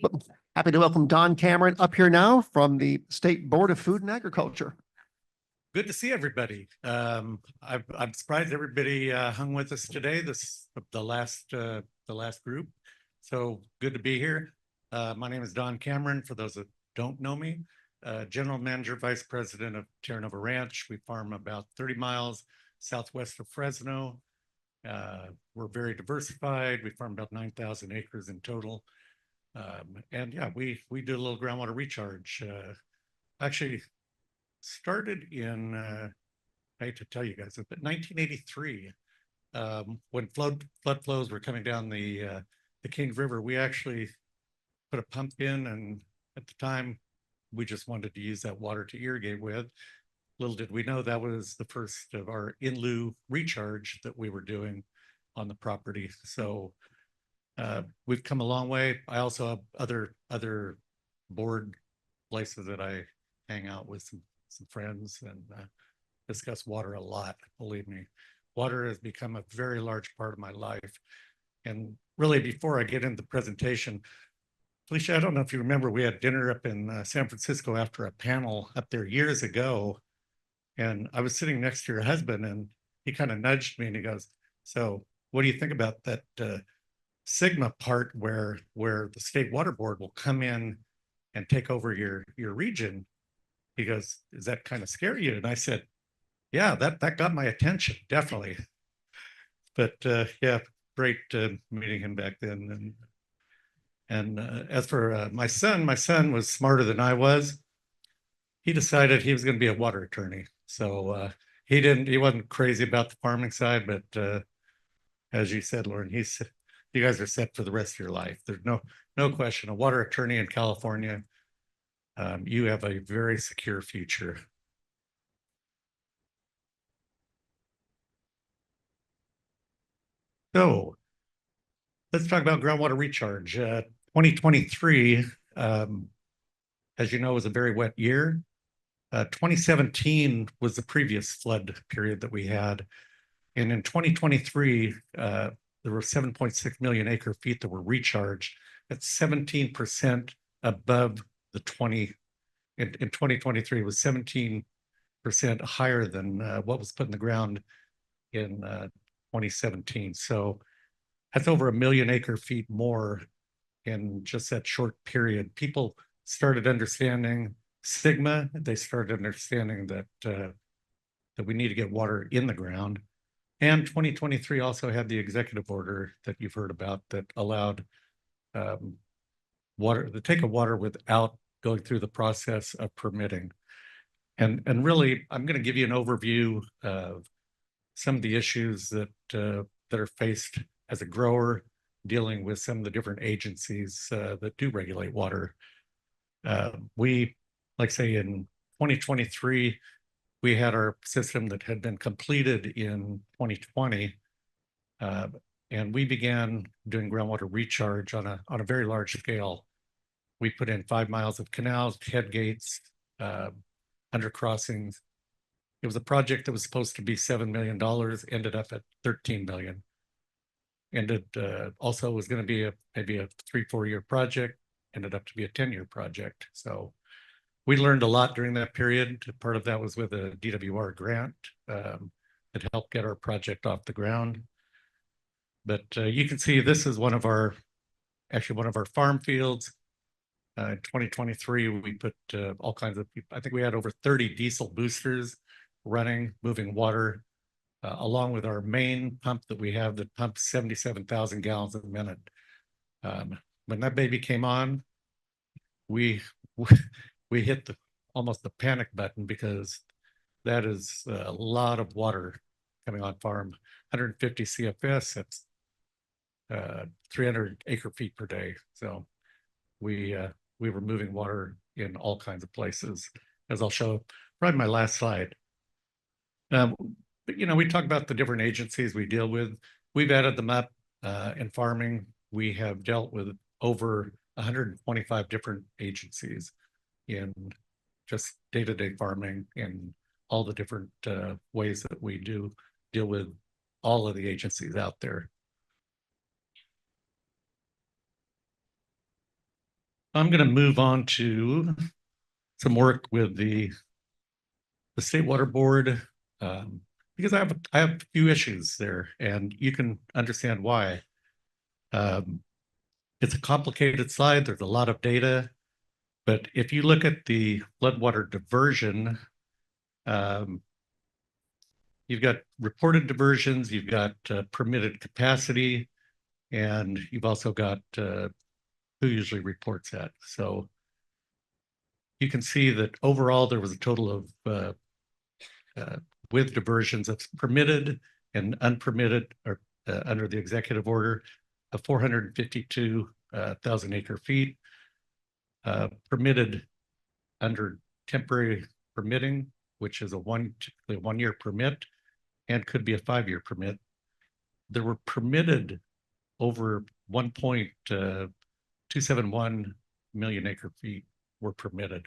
Happy to welcome Don Cameron up here now from the State Board of Food and Agriculture. Good to see everybody. I'm surprised everybody hung with us today. This the last group. So good to be here. My name is Don Cameron. For those that don't know me, General Manager, Vice President of Terranova Ranch. We farm about 30 miles southwest of Fresno. We're very diversified. We farm about 9,000 acres in total. And yeah, we do a little groundwater recharge. Actually started in, I hate to tell you guys, but 1983, when flood flows were coming down the Kings River, we actually put a pump in, and at the time, we just wanted to use that water to irrigate with. Little did we know that was the first of our in lieu recharge that we were doing on the property. So we've come a long way. I also have other board places that I hang out with some friends and discuss water a lot. Believe me, water has become a very large part of my life. And really, before I get into the presentation, Felicia, I don't know if you remember, we had dinner up in San Francisco after a panel up there years ago. And I was sitting next to your husband, and he kind of nudged me and he goes, "So what do you think about that SGMA part where the State Water Board will come in and take over your region?" He goes, "Does that kind of scare you?" And I said, "Yeah, that got my attention, definitely." But yeah, great meeting him back then. And as for my son was smarter than I was. He decided he was going to be a water attorney. So he wasn't crazy about the farming side, but as you said, Lauren, you guys are set for the rest of your life. There's no question. A water attorney in California, you have a very secure future. So let's talk about groundwater recharge. 2023, as you know, was a very wet year. 2017 was the previous flood period that we had. And in 2023, there were 7.6 million acre feet that were recharged. That's 17% above the 20. In 2023, it was 17% higher than what was put in the ground in 2017. So that's over 1 million acre feet more in just that short period. People started understanding stigma. They started understanding that that we need to get water in the ground. And 2023 also had the executive order that you've heard about that allowed water, the take of water without going through the process of permitting. And really, I'm going to give you an overview of some of the issues that that are faced as a grower dealing with some of the different agencies that do regulate water. We, like say in 2023, we had our system that had been completed in 2020, and we began doing groundwater recharge on a very large scale. We put in 5 miles of canals, head gates, under crossings. It was a project that was supposed to be $7 million, ended up at 13 million. And it also was going to be maybe a 3-4 year project, ended up to be a 10-year project. So we learned a lot during that period. Part of that was with a DWR grant that helped get our project off the ground. But you can see this is one of our farm fields. In 2023, we put all kinds of, I think we had over 30 diesel boosters running, moving water, along with our main pump that we have that pumps 77,000 gallons a minute. When that baby came on, we hit almost the panic button, because that is a lot of water coming on farm. 150 CFS, that's 300 acre feet per day. So we were moving water in all kinds of places, as I'll show probably my last slide. But we talk about the different agencies we deal with. We've added them up in farming. We have dealt with over 125 different agencies in just day-to-day farming, and all the different ways that we do deal with all of the agencies out there. I'm going to move on to some work with the State Water Board, because I have a few issues there, and you can understand why. It's a complicated slide. There's a lot of data, but if you look at the floodwater diversion, you've got reported diversions, you've got permitted capacity, and you've also got who usually reports that. So you can see that overall there was a total of with diversions that's permitted and unpermitted, or under the executive order, of 452,000 acre feet. Permitted under temporary permitting, which is typically a 1-year permit, and could be a 5-year permit. There were permitted over 1.271 million acre feet were permitted.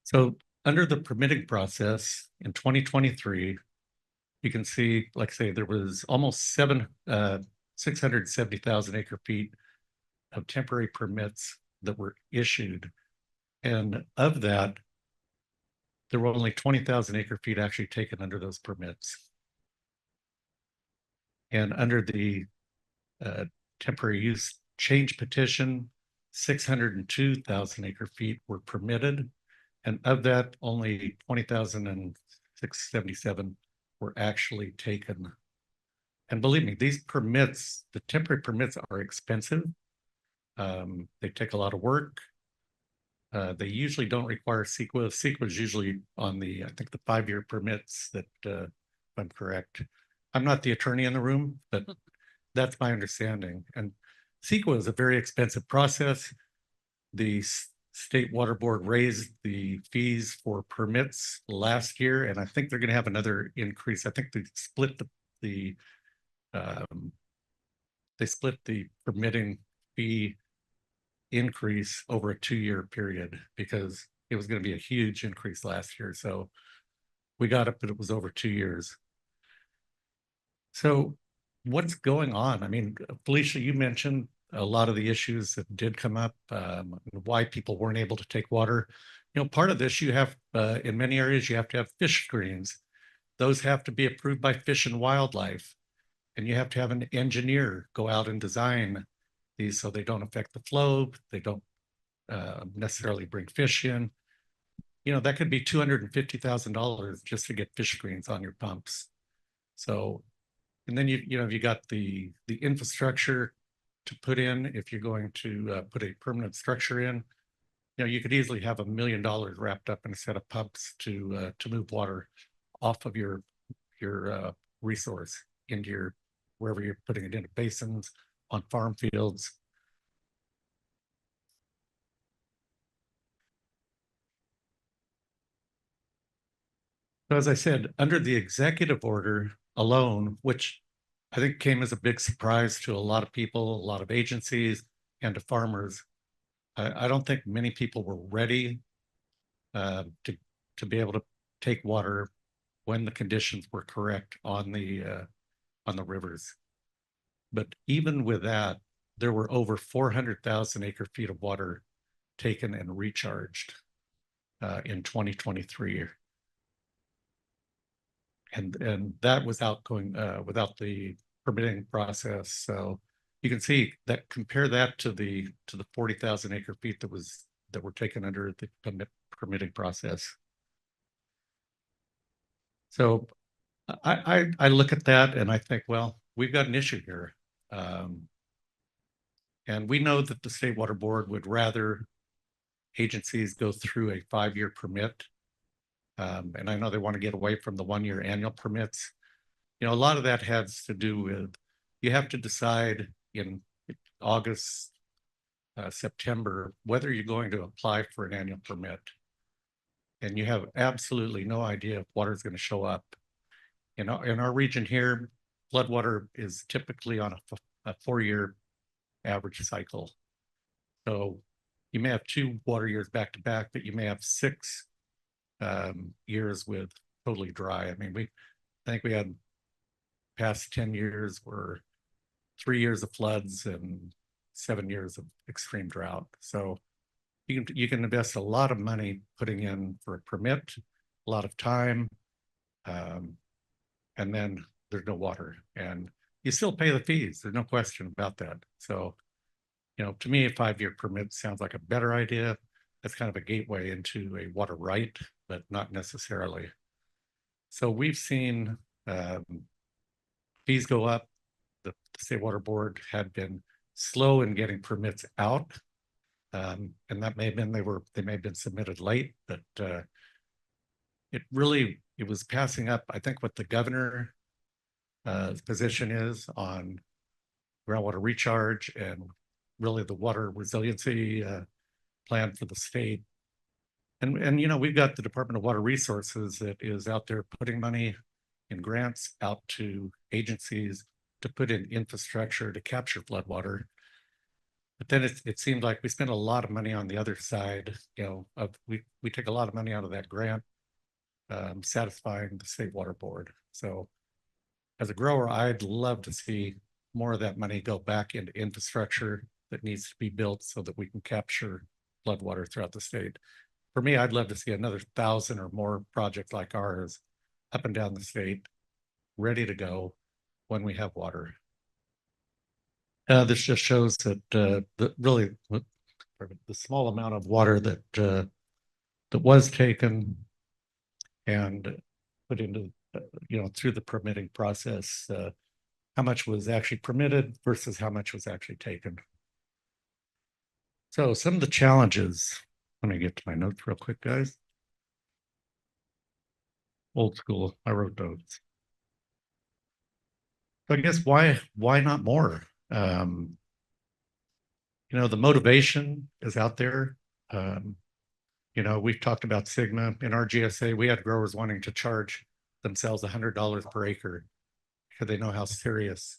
So under the permitting process in 2023, you can see, like I say, there was almost 670,000 acre feet of temporary permits that were issued. And of that, there were only 20,000 acre feet actually taken under those permits. And under the temporary use change petition, 602,000 acre feet were permitted, And of that, only 20,677 were actually taken. And believe me, these permits, the temporary permits are expensive. They take a lot of work. They usually don't require CEQA. CEQA is usually on the, I think, the 5-year permits that, if I'm correct. I'm not the attorney in the room, but that's my understanding. And CEQA is a very expensive process. The State Water Board raised the fees for permits last year, and I think they're going to have another increase. I think they split the permitting fee increase over a 2-year period because it was going to be a huge increase last year. So we got it, but it was over 2 years. So what's going on? I mean, Felicia, you mentioned a lot of the issues that did come up, why people weren't able to take water. You know, part of this, you have, in many areas, you have to have fish screens. Those have to be approved by Fish and Wildlife. And you have to have an engineer go out and design these so they don't affect the flow. They don't necessarily bring fish in. You know, that could be $250,000 just to get fish screens on your pumps. So, and then you got the infrastructure to put in. If you're going to put a permanent structure in, you know, you could easily have $1 million wrapped up in a set of pumps to move water off of your resource into your, wherever you're putting it, into basins, on farm fields. So as I said, under the executive order alone, which I think came as a big surprise to a lot of people, a lot of agencies, and to farmers, I don't think many people were ready to be able to take water when the conditions were correct on the rivers. But even with that, there were over 400,000 acre-feet of water taken and recharged in 2023. And that was outgoing without the permitting process. So you can see that, compare that to the 40,000 acre-feet that were taken under the permitting process. So I look at that and I think, well, we've got an issue here. And we know that the State Water Board would rather agencies go through a 5-year permit. And I know they want to get away from the 1-year annual permits. You know, a lot of that has to do with, you have to decide in August, September, whether you're going to apply for an annual permit. And you have absolutely no idea if water is going to show up. You know, in our region here, floodwater is typically on a 4-year average cycle. So you may have 2 water years back to back, but you may have 6 years with totally dry. I mean, I think we had past 10 years were 3 years of floods and 7 years of extreme drought. So you can invest a lot of money putting in for a permit, a lot of time, and then there's no water, and you still pay the fees. There's no question about that. So, you know, to me, a 5-year permit sounds like a better idea. That's kind of a gateway into a water right, but not necessarily. So we've seen fees go up. The State Water Board had been slow in getting permits out. And that may have been, they may have been submitted late, but it was passing up, I think, what the governor position is on groundwater recharge and really the water resiliency plan for the state. And you know, we've got the Department of Water Resources that is out there putting money in grants out to agencies to put in infrastructure to capture floodwater. But then it seemed like we spent a lot of money on the other side. You know, we take a lot of money out of that grant, satisfying the State Water Board. So as a grower, I'd love to see more of that money go back into infrastructure that needs to be built so that we can capture floodwater throughout the state. For me, I'd love to see another 1,000 or more projects like ours up and down the state, ready to go when we have water. This just shows that really the small amount of water that that was taken and put into, through the permitting process, how much was actually permitted versus how much was actually taken. So some of the challenges, let me get to my notes real quick, guys. Old school, I wrote notes. So I guess why not more? The motivation is out there. We've talked about Sigma in our GSA. We had growers wanting to charge themselves $100 per acre because they know how serious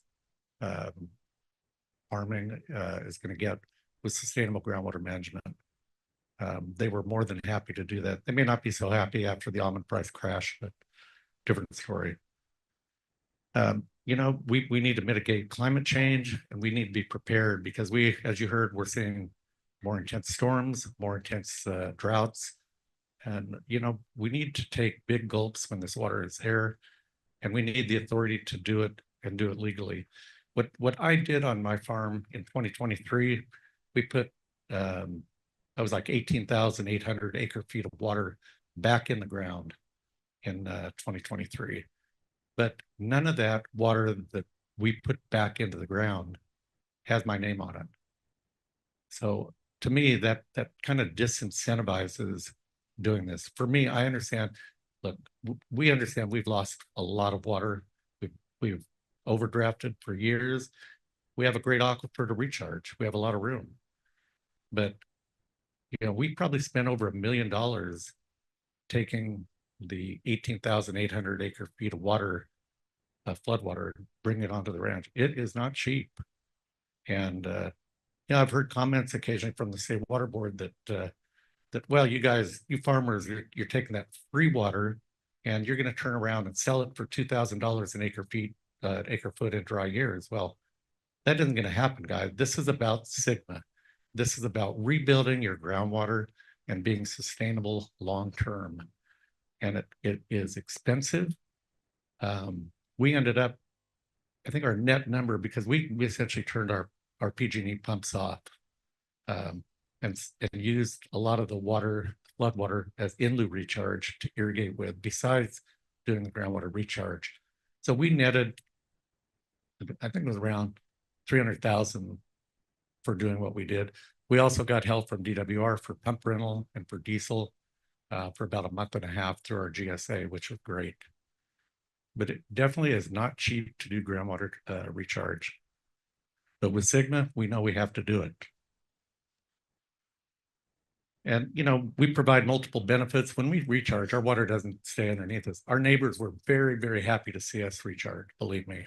farming is going to get with sustainable groundwater management. They were more than happy to do that. They may not be so happy after the almond price crash, but different story. We need to mitigate climate change, and we need to be prepared because as you heard, we're seeing more intense storms, more intense droughts. And, we need to take big gulps when this water is there, and we need the authority to do it and do it legally. What I did on my farm in 2023, we put, I was like 18,800 acre feet of water back in the ground in 2023. But none of that water that we put back into the ground has my name on it. So to me, that kind of disincentivizes doing this. For me, I understand, look, we understand we've lost a lot of water. We've overdrafted for years. We have a great aquifer to recharge. We have a lot of room. But, we probably spent over $1 million taking the 18,800 acre feet of water, floodwater, bring it onto the ranch. It is not cheap. And, I've heard comments occasionally from the state water board that, well, you farmers, you're taking that free water and you're going to turn around and sell it for $2,000 an acre foot in dry years. Well, that isn't going to happen, guys. This is about Sigma. This is about rebuilding your groundwater and being sustainable long-term. And it is expensive. We ended up, I think our net number, because we essentially turned our PG&E pumps off and used a lot of the flood water as in lieu recharge to irrigate with, besides doing the groundwater recharge. So we netted, I think it was around 300,000 for doing what we did. We also got help from DWR for pump rental and for diesel for about a month and a half through our GSA, which was great. But it definitely is not cheap to do groundwater recharge. But with Sigma, we know we have to do it. And, we provide multiple benefits. When we recharge, our water doesn't stay underneath us. Our neighbors were very, very happy to see us recharge, believe me,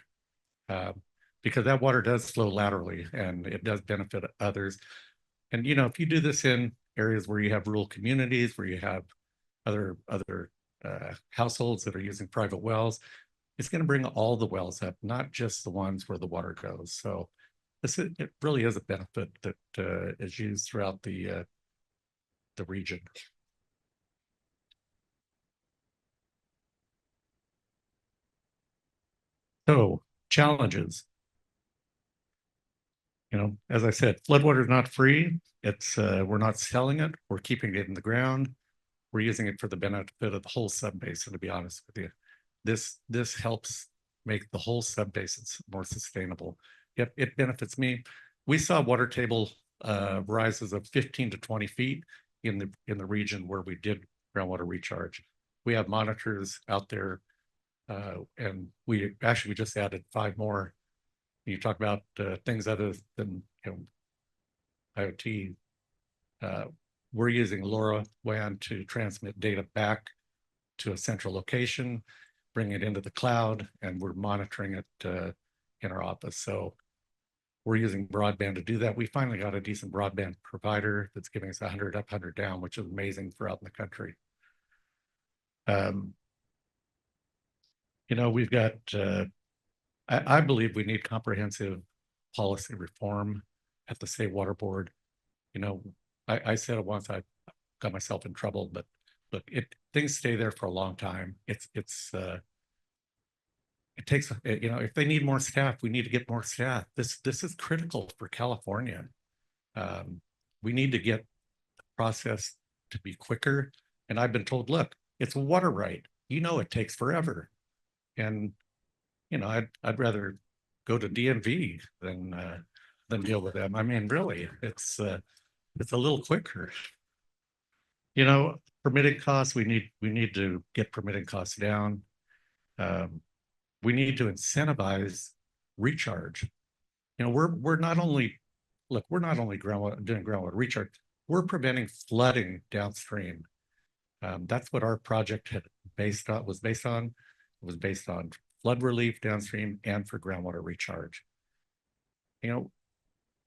because that water does flow laterally and it does benefit others. And, if you do this in areas where you have rural communities, where you have other households that are using private wells, it's going to bring all the wells up, not just the ones where the water goes. So it really is a benefit that is used throughout the region. So challenges. As I said, floodwater is not free. It's we're not selling it. We're keeping it in the ground. We're using it for the benefit of the whole subbasin, to be honest with you. This helps make the whole subbasin more sustainable. Yep, it benefits me. We saw water table rises of 15 to 20 feet in the region where we did groundwater recharge. We have monitors out there, and we just added 5 more. You talk about things other than IoT. We're using LoRaWAN to transmit data back to a central location, bring it into the cloud, and we're monitoring it in our office. So we're using broadband to do that. We finally got a decent broadband provider that's giving us 100 up, 100 down, which is amazing for out in the country. We've got, I believe we need comprehensive policy reform at the state water board. I said it once, I got myself in trouble, but look, things stay there for a long time. It takes, if they need more staff, we need to get more staff. This is critical for California. We need to get the process to be quicker. And I've been told, look, it's a water right. You know, it takes forever. And, you know, I'd rather go to DMV than deal with them. I mean, really, it's a little quicker. You know, permitting costs, we need to get permitting costs down. We need to incentivize recharge. You know, we're not only doing groundwater recharge, we're preventing flooding downstream. That's what our project was based on. It was based on flood relief downstream and for groundwater recharge. You know,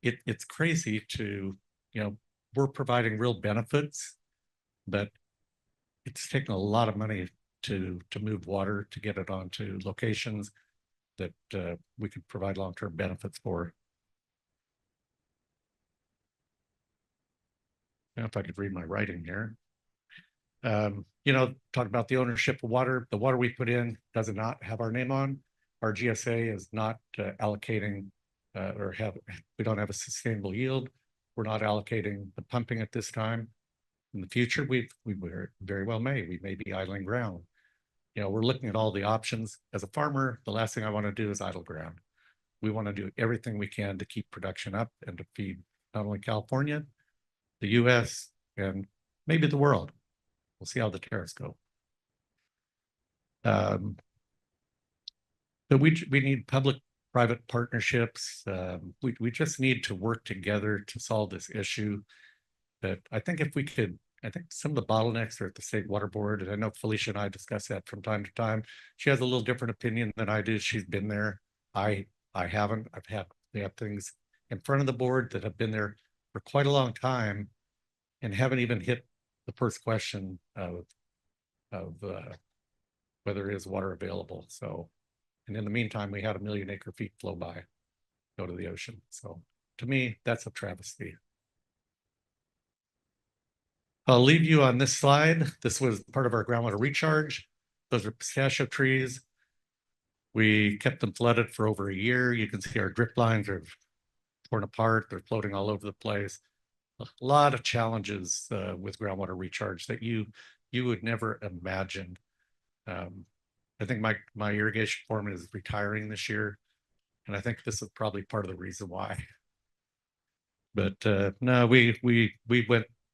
it's crazy to, you know, we're providing real benefits, but it's taken a lot of money to move water, to get it onto locations that we could provide long-term benefits for. Now, if I could read my writing here. You know, talk about the ownership of water. The water we put in does not have our name on. Our GSA is not allocating we don't have a sustainable yield. We're not allocating the pumping at this time. In the future, we very well may. We may be idling ground. You know, we're looking at all the options. As a farmer, the last thing I want to do is idle ground. We want to do everything we can to keep production up and to feed not only California, the US, and maybe the world. We'll see how the tariffs go. But we need public-private partnerships. We just need to work together to solve this issue. But I think if we could, I think some of the bottlenecks are at the State Water Board, and I know Felicia and I discuss that from time to time. She has a little different opinion than I do. She's been there. I haven't. We have things in front of the board that have been there for quite a long time and haven't even hit the first question of whether there is water available. So, and in the meantime, we had 1 million acre feet flow by, go to the ocean. So to me, that's a travesty. I'll leave you on this slide. This was part of our groundwater recharge. Those are pistachio trees. We kept them flooded for over a year. You can see our drip lines are torn apart. They're floating all over the place. A lot of challenges with groundwater recharge that you would never imagine. I think my irrigation foreman is retiring this year, and I think this is probably part of the reason why. But no, we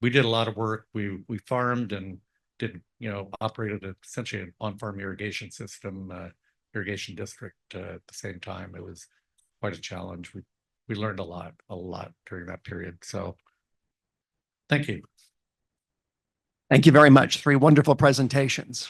did a lot of work. We farmed and did, you know, operated essentially an on-farm irrigation system, irrigation district at the same time. It was quite a challenge. We learned a lot during that period. So thank you. Thank you very much. 3 wonderful presentations.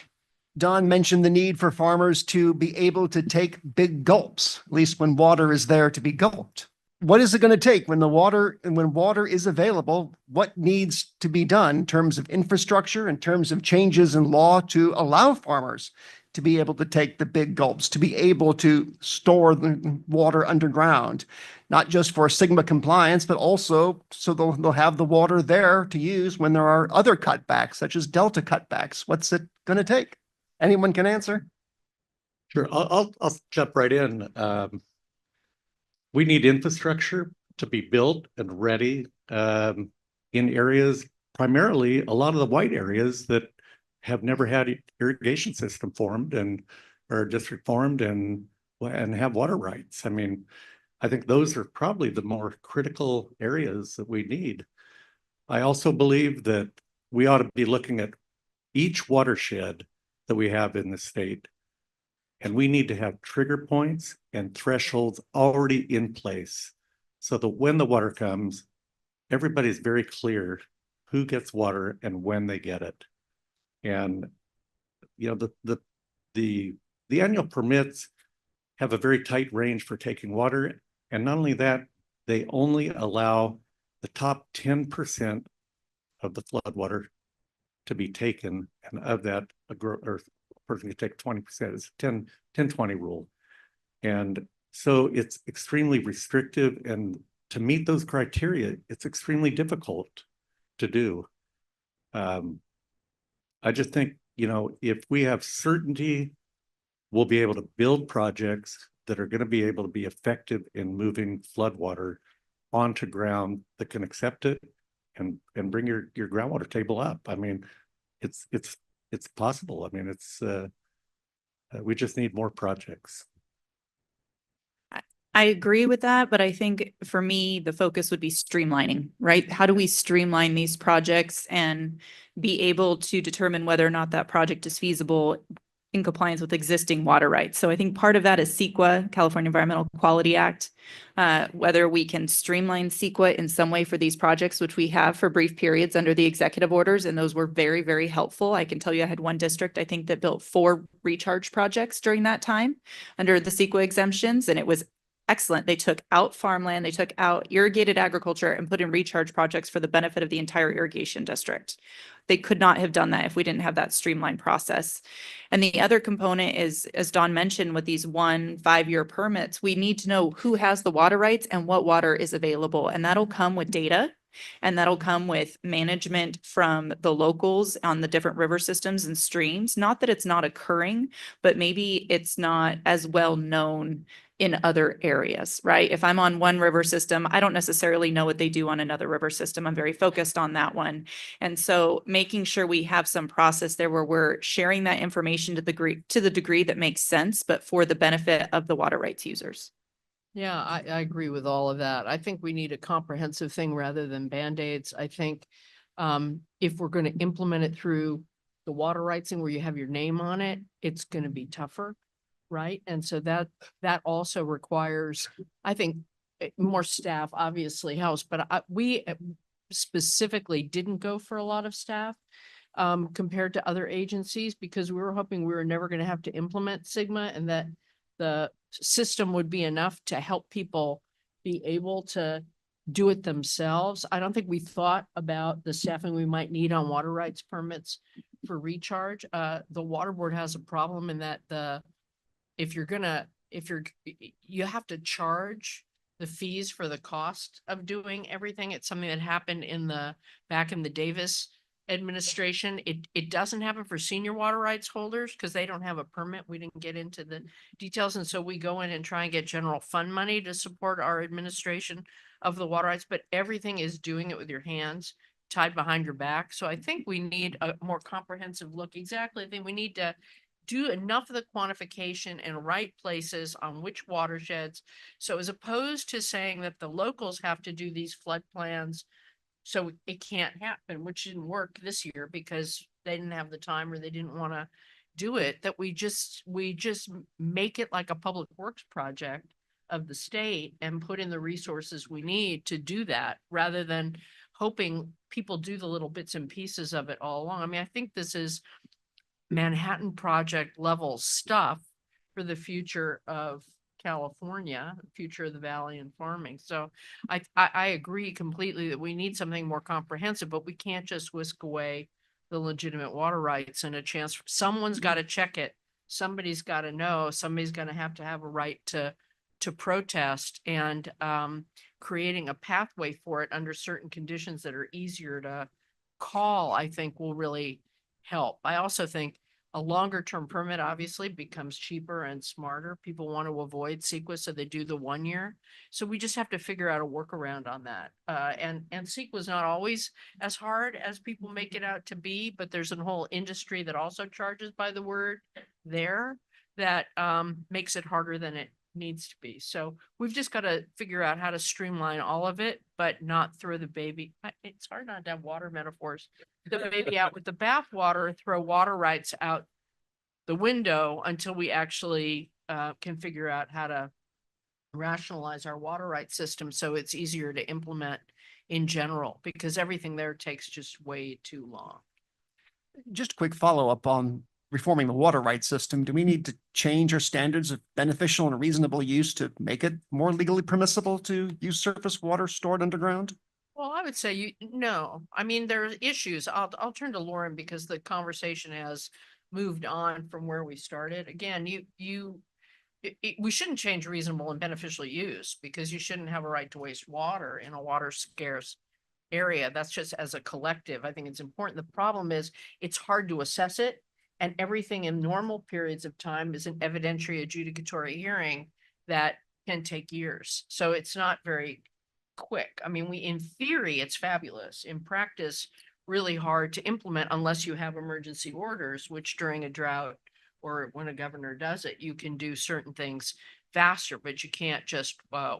Don mentioned the need for farmers to be able to take big gulps, at least when water is there to be gulped. What is it going to take when water is available? What needs to be done in terms of infrastructure, in terms of changes in law to allow farmers to be able to take the big gulps, to be able to store the water underground, not just for Sigma compliance, but also so they'll have the water there to use when there are other cutbacks, such as Delta cutbacks. What's it going to take? Anyone can answer? Sure, I'll jump right in. We need infrastructure to be built and ready in areas, primarily a lot of the white areas that have never had irrigation system formed or district formed and have water rights. I mean, I think those are probably the more critical areas that we need. I also believe that we ought to be looking at each watershed that we have in the state, and we need to have trigger points and thresholds already in place so that when the water comes, everybody's very clear who gets water and when they get it. And you know, the annual permits have a very tight range for taking water, and not only that, they only allow the top 10% of the flood water to be taken, and of that, a person can take 20%. It's 10-20 rule. And so it's extremely restrictive, and to meet those criteria, it's extremely difficult to do. I just think, you know, if we have certainty, we'll be able to build projects that are going to be able to be effective in moving floodwater onto ground that can accept it and bring your groundwater table up. I mean, it's possible. I mean, we just need more projects. I agree with that, but I think for me, the focus would be streamlining, right? How do we streamline these projects and be able to determine whether or not that project is feasible in compliance with existing water rights? So I think part of that is CEQA, California Environmental Quality Act. Whether we can streamline CEQA in some way for these projects, which we have for brief periods under the executive orders, and those were very, very helpful. I can tell you I had one district, I think, that built 4 recharge projects during that time under the CEQA exemptions, and it was excellent. They took out farmland, they took out irrigated agriculture and put in recharge projects for the benefit of the entire irrigation district. They could not have done that if we didn't have that streamlined process. And the other component is, as Don mentioned, with these 1 5-year permits, we need to know who has the water rights and what water is available. And that'll come with data. And that'll come with management from the locals on the different river systems and streams. Not that it's not occurring, but maybe it's not as well known in other areas, right? If I'm on one river system, I don't necessarily know what they do on another river system. I'm very focused on that one. And so making sure we have some process there where we're sharing that information to the degree that makes sense, but for the benefit of the water rights users. Yeah, I agree with all of that. I think we need a comprehensive thing rather than Band-Aids. I think if we're going to implement it through the water rights thing where you have your name on it, it's going to be tougher, right? And so that also requires, I think, more staff obviously helps, but we specifically didn't go for a lot of staff compared to other agencies because we were hoping we were never going to have to implement Sigma and that the system would be enough to help people be able to do it themselves. I don't think we thought about the staffing we might need on water rights permits for recharge. The water board has a problem in that you have to charge the fees for the cost of doing everything. It's something that happened back in the Davis administration. It doesn't happen for senior water rights holders because they don't have a permit. We didn't get into the details. And so we go in and try and get general fund money to support our administration of the water rights, but everything is doing it with your hands tied behind your back. So I think we need a more comprehensive look. Exactly. I think we need to do enough of the quantification in right places on which watersheds. So as opposed to saying that the locals have to do these flood plans, so it can't happen, which didn't work this year because they didn't have the time or they didn't want to do it, that we just make it like a public works project of the state and put in the resources we need to do that rather than hoping people do the little bits and pieces of it all along. I mean, I think this is Manhattan Project level stuff for the future of California, future of the valley and farming. So I agree completely that we need something more comprehensive, but we can't just whisk away the legitimate water rights and a chance. Someone's got to check it. Somebody's got to know. Somebody's going to have a right to protest, and creating a pathway for it under certain conditions that are easier to call, I think will really help. I also think a longer term permit obviously becomes cheaper and smarter. People want to avoid CEQA, so they do the 1 year. So we just have to figure out a workaround on that. And CEQA is not always as hard as people make it out to be, but there's a whole industry that also charges by the word there that makes it harder than it needs to be. So we've just got to figure out how to streamline all of it, but not throw the baby. It's hard not to have water metaphors. The baby out with the bathwater, throw water rights out the window until we actually can figure out how to rationalize our water rights system so it's easier to implement in general, because everything there takes just way too long. Just a quick follow-up on reforming the water rights system. Do we need to change our standards of beneficial and reasonable use to make it more legally permissible to use surface water stored underground? Well, I would say no. I mean, there are issues. I'll turn to Lauren because the conversation has moved on from where we started. Again, we shouldn't change reasonable and beneficial use because you shouldn't have a right to waste water in a water scarce area. That's just as a collective. I think it's important. The problem is it's hard to assess it. And everything in normal periods of time is an evidentiary adjudicatory hearing that can take years. So it's not very quick. I mean, in theory, it's fabulous. In practice, really hard to implement unless you have emergency orders, which during a drought or when a governor does it, you can do certain things faster, but you can't just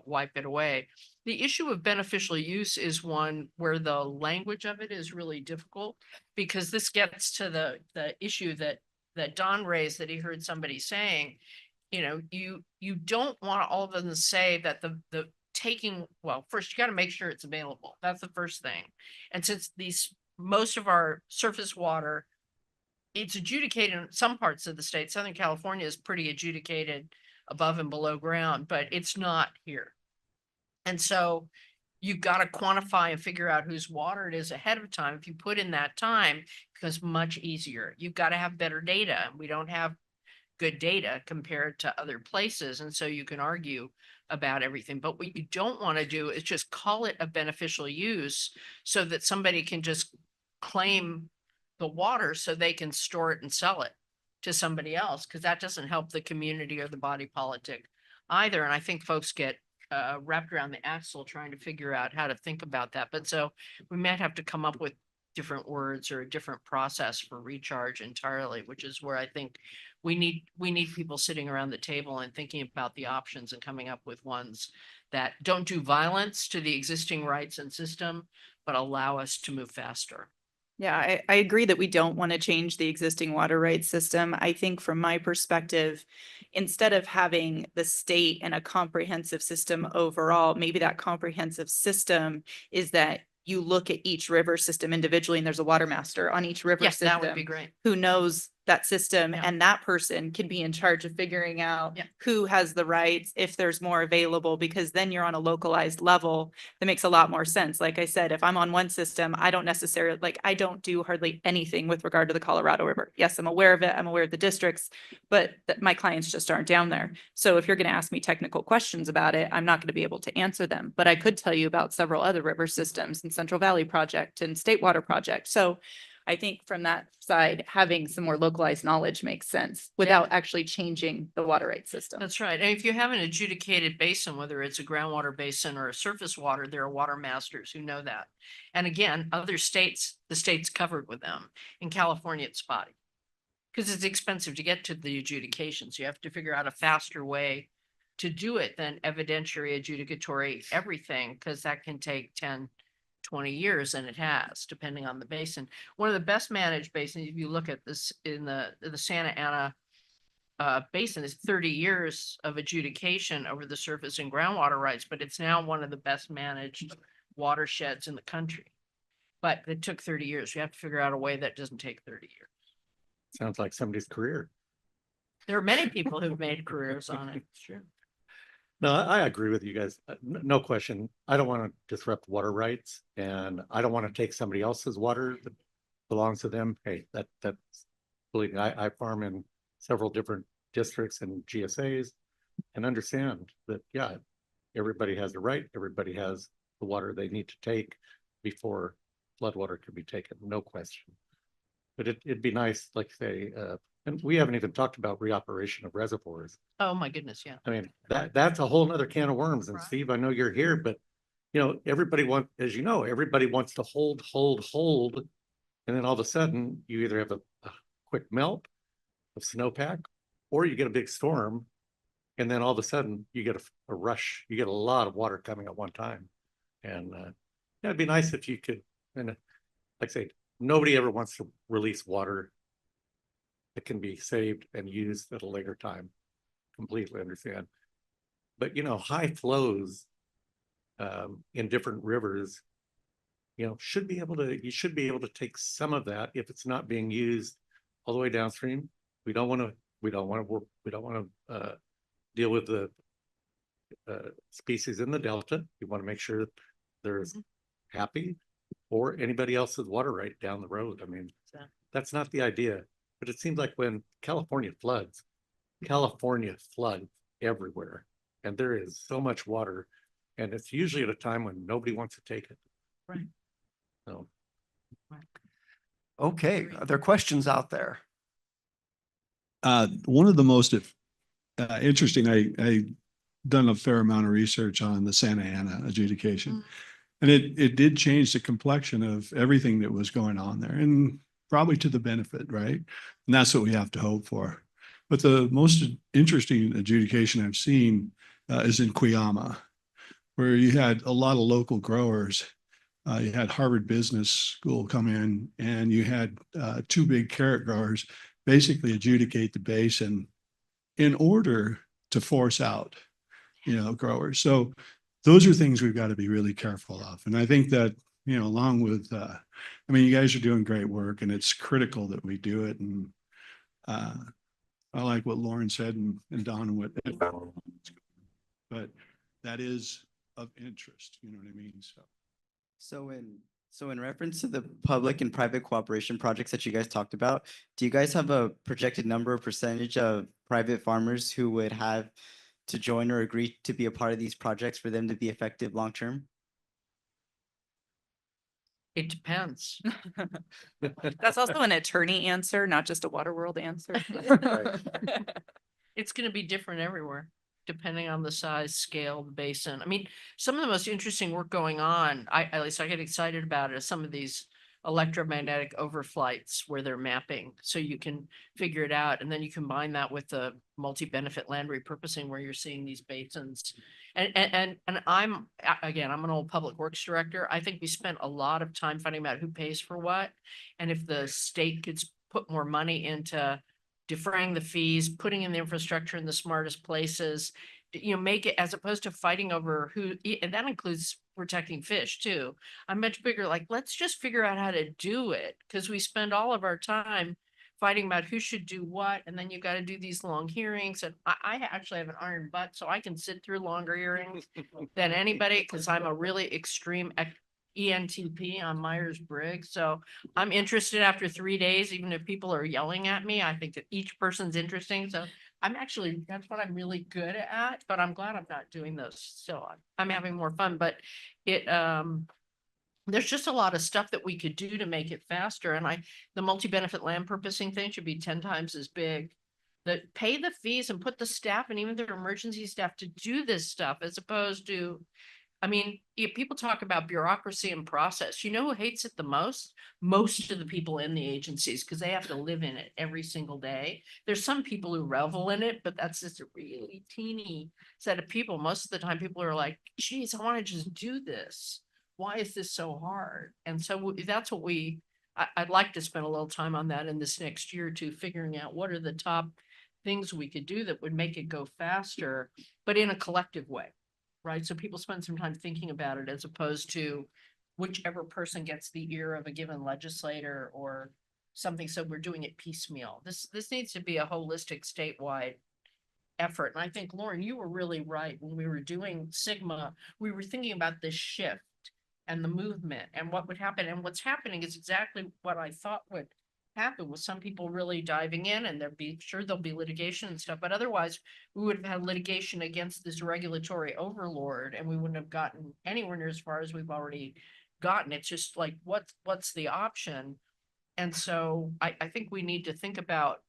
wipe it away. The issue of beneficial use is one where the language of it is really difficult, because this gets to the issue that Don raised, that he heard somebody saying, you don't want all of them to say that the taking, well, first you got to make sure it's available. That's the first thing. And since most of our surface water, it's adjudicated in some parts of the state. Southern California is pretty adjudicated above and below ground, but it's not here. And so you've got to quantify and figure out whose water it is ahead of time. If you put in that time, it becomes much easier. You've got to have better data. We don't have good data compared to other places. And so you can argue about everything. But what you don't want to do is just call it a beneficial use so that somebody can just claim the water so they can store it and sell it to somebody else, because that doesn't help the community or the body politic either. And I think folks get wrapped around the axle trying to figure out how to think about that. But so we might have to come up with different words or a different process for recharge entirely, which is where I think we need people sitting around the table and thinking about the options and coming up with ones that don't do violence to the existing rights and system, but allow us to move faster. Yeah, I agree that we don't want to change the existing water rights system. I think from my perspective, instead of having the state and a comprehensive system overall, maybe that comprehensive system is that you look at each river system individually and there's a water master on each river Yes, that would system be great. who knows that system, Yeah. and that person can be in charge of figuring out Yeah. who has the rights, if there's more available, because then you're on a localized level. That makes a lot more sense. Like I said, if I'm on one system, I don't necessarily, I don't do hardly anything with regard to the Colorado River. Yes, I'm aware of it. I'm aware of the districts, but my clients just aren't down there. So if you're going to ask me technical questions about it, I'm not going to be able to answer them. But I could tell you about several other river systems and Central Valley Project and State Water Project. So I think from that side, having some more localized knowledge makes sense without actually changing the water rights system. That's right. And if you have an adjudicated basin, whether it's a groundwater basin or a surface water, there are water masters who know that. And again, other states, the state's covered with them. In California, it's spotty because it's expensive to get to the adjudications. You have to figure out a faster way to do it than evidentiary, adjudicatory, everything, because that can take 10, 20 years, and it has, depending on the basin. One of the best managed basins, if you look at this in the Santa Ana basin, is 30 years of adjudication over the surface and groundwater rights, but it's now one of the best managed watersheds in the country. But it took 30 years. You have to figure out a way that doesn't take 30 years. Sounds like somebody's career. There are many people who've made careers on it. Sure. No, I agree with you guys. No question. I don't want to disrupt water rights, and I don't want to take somebody else's water that belongs to them. Hey, that's believe me, I farm in several different districts and GSAs and understand that, yeah, everybody has a right. Everybody has the water they need to take before floodwater can be taken. No question. But it'd be nice, like say, and we haven't even talked about reoperation of reservoirs. Oh, my goodness. Yeah. I mean, that's a whole nother can of worms. And Right. Steve, I know you're here, but everybody as you know, everybody wants to hold. And then all of a sudden you either have a quick melt of snowpack, or you get a big storm. And then all of a sudden you get a rush, you get a lot of water coming at one time. And it'd be nice if you could, and like I say, nobody ever wants to release water that can be saved and used at a later time. Completely understand. But high flows in different rivers, you should be able to take some of that if it's not being used all the way downstream. We don't want to deal with the species in the delta. We want to make sure they're happy, or anybody else's water right down the road. I mean, that's not the idea. But it seems like when California floods everywhere, and there is so much water, and it's usually at a time when nobody wants to take it. Right. So. Okay, are there questions out there? One of the most interesting, I done a fair amount of research on the Santa Ana adjudication. And it did change the complexion of everything that was going on there, and probably to the benefit, right? And that's what we have to hope for. But the most interesting adjudication I've seen is in Cuyama, where you had a lot of local growers. You had Harvard Business School come in, and you had two big carrot growers basically adjudicate the basin in order to force out, growers. So those are things we've got to be really careful of. And I think that, along with, you guys are doing great work, and it's critical that we do it. And I like what Lauren said, and Don, and what, but that is of interest, you know what I mean? So in reference to the public and private cooperation projects that you guys talked about, do you guys have a projected number or percentage of private farmers who would have to join or agree to be a part of these projects for them to be effective long term? It depends. That's also an attorney answer, not just a water world answer. It's gonna be different everywhere, depending on the size, scale, the basin. I mean, some of the most interesting work going on, at least I get excited about it, is some of these electromagnetic overflights where they're mapping, so you can figure it out, and then you combine that with the multi-benefit land repurposing where you're seeing these basins. And I'm an old public works director. I think we spent a lot of time finding out who pays for what. And if the state could put more money into defraying the fees, putting in the infrastructure in the smartest places, make it, as opposed to fighting over who, and that includes protecting fish too. I'm much bigger, like, let's just figure out how to do it, because we spend all of our time fighting about who should do what, and then you got to do these long hearings. And I actually have an iron butt, so I can sit through longer hearings than anybody, because I'm a really extreme ENTP on Myers-Briggs. So I'm interested after 3 days, even if people are yelling at me. I think that each person's interesting. So that's what I'm really good at, but I'm glad I'm not doing those. So I'm having more fun, but there's just a lot of stuff that we could do to make it faster. And the multi-benefit land purposing thing should be 10 times as big. That pay the fees and put the staff and even their emergency staff to do this stuff, as opposed to, if people talk about bureaucracy and process, who hates it the most? Most of the people in the agencies, because they have to live in it every single day. There's some people who revel in it, but that's just a really teeny set of people. Most of the time people are like, geez, I want to just do this. Why is this so hard? And so that's what I'd like to spend a little time on that in this next year or two, figuring out what are the top things we could do that would make it go faster, but in a collective way, right? So people spend some time thinking about it, as opposed to whichever person gets the ear of a given legislator or something. So we're doing it piecemeal. This needs to be a holistic statewide effort. And I think, Lauren, you were really right. When we were doing Sigma, we were thinking about this shift and the movement and what would happen. And what's happening is exactly what I thought would happen, with some people really diving in, and there'll be litigation and stuff, but otherwise we would have had litigation against this regulatory overlord, and we wouldn't have gotten anywhere near as far as we've already gotten. It's just like, what's the option? And so I think we need to think about,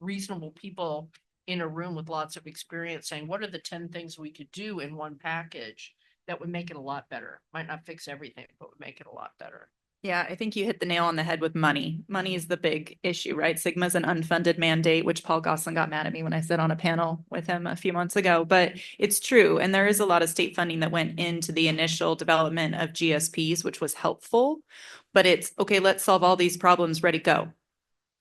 reasonable people in a room with lots of experience saying, what are the 10 things we could do in one package that would make it a lot better? Might not fix everything, but would make it a lot better. Yeah, I think you hit the nail on the head with money. Money is the big issue, right? Sigma's an unfunded mandate, which Paul Gosselin got mad at me when I sat on a panel with him a few months ago, but it's true. And there is a lot of state funding that went into the initial development of GSPs, which was helpful, but it's okay, let's solve all these problems, ready, go.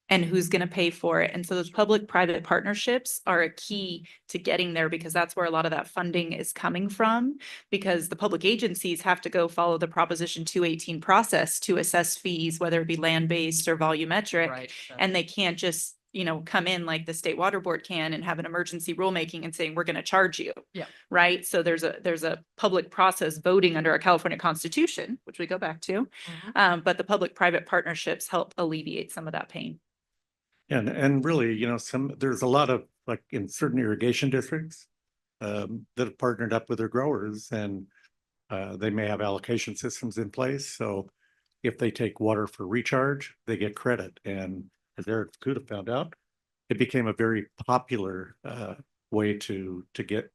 And who's going to pay for it? And so those public-private partnerships are a key to getting there, because that's where a lot of that funding is coming from, because the public agencies have to go follow the Proposition 218 process to assess fees, whether it be land-based or volumetric. Right. And they can't just, come in like the State Water Board can and have an emergency rulemaking and saying, we're going to charge you. Yeah. Right. So there's a public process voting under our California Constitution, which we go back to. But the public-private partnerships help alleviate some of that pain. And really, there's a lot of, like, in certain irrigation districts that have partnered up with their growers, and they may have allocation systems in place. So if they take water for recharge, they get credit. And as Eric could have found out, it became a very popular way to get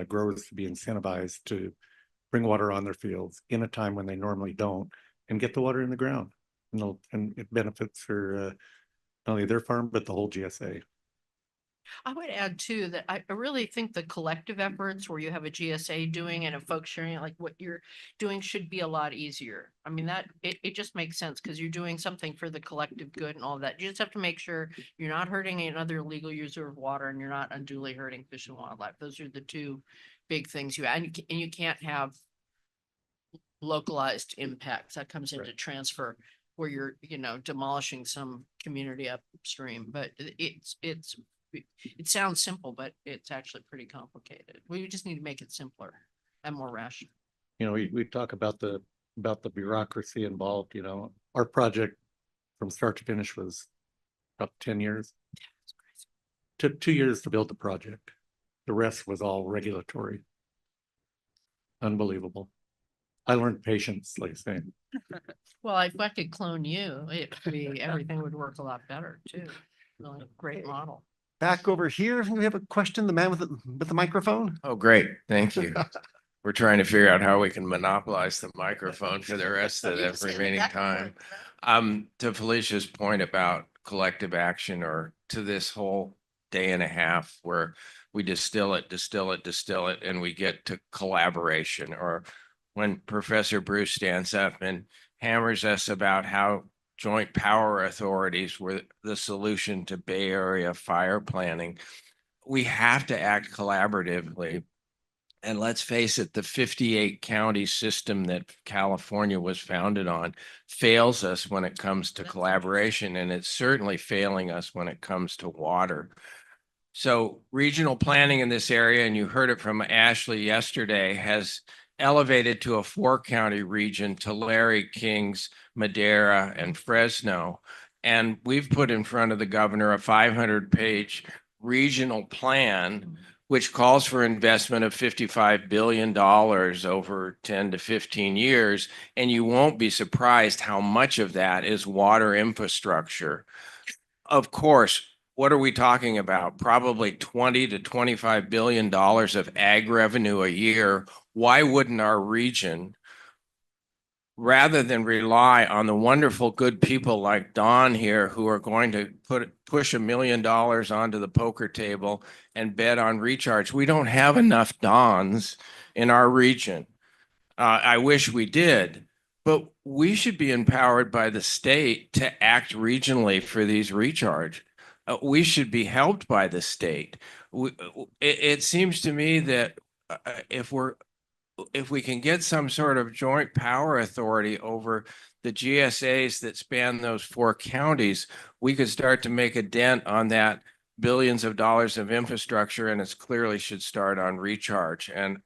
growers to be incentivized to bring water on their fields in a time when they normally don't, and get the water in the ground. And it benefits for not only their farm, but the whole GSA. I would add too, that I really think the collective efforts where you have a GSA doing and a folks sharing it, like what you're doing should be a lot easier. I mean, it just makes sense because you're doing something for the collective good and all of that. You just have to make sure you're not hurting another legal user of water and you're not unduly hurting fish and wildlife. Those are the two big things and you can't have localized impacts that comes into transfer where you're, demolishing some community upstream, but it sounds simple, but it's actually pretty complicated. We just need to make it simpler and more rational. We talk about the bureaucracy involved, our project from start to finish was about 10 years. Took 2 years to build the project. The rest was all regulatory. Unbelievable. I learned patience, like I say. Well, if I could clone you, everything would work a lot better too. Really great model. Back over here, we have a question, the man with the microphone. Oh, great. Thank you. We're trying to figure out how we can monopolize the microphone for the rest of the remaining time. To Felicia's point about collective action, or to this whole day and a half where we distill it, and we get to collaboration, or when Professor Bruce stands up and hammers us about how joint power authorities were the solution to Bay Area fire planning. We have to act collaboratively. And let's face it, the 58 county system that California was founded on fails us when it comes to collaboration, and it's certainly failing us when it comes to water. So regional planning in this area, and you heard it from Ashley yesterday, has elevated to a 4-county region: Tulare, Kings, Madera, and Fresno. And we've put in front of the governor a 500-page regional plan, which calls for investment of $55 billion over 10 to 15 years. And you won't be surprised how much of that is water infrastructure. Of course, what are we talking about? Probably 20 to $25 billion of ag revenue a year. Why wouldn't our region, rather than rely on the wonderful good people like Don here, who are going to push $1 million onto the poker table and bet on recharge? We don't have enough Dons in our region. I wish we did, but we should be empowered by the state to act regionally for these recharge. We should be helped by the state. It seems to me that if we can get some sort of joint power authority over the GSAs that span those 4 counties, we could start to make a dent on that billions of dollars of infrastructure, and it clearly should start on recharge. And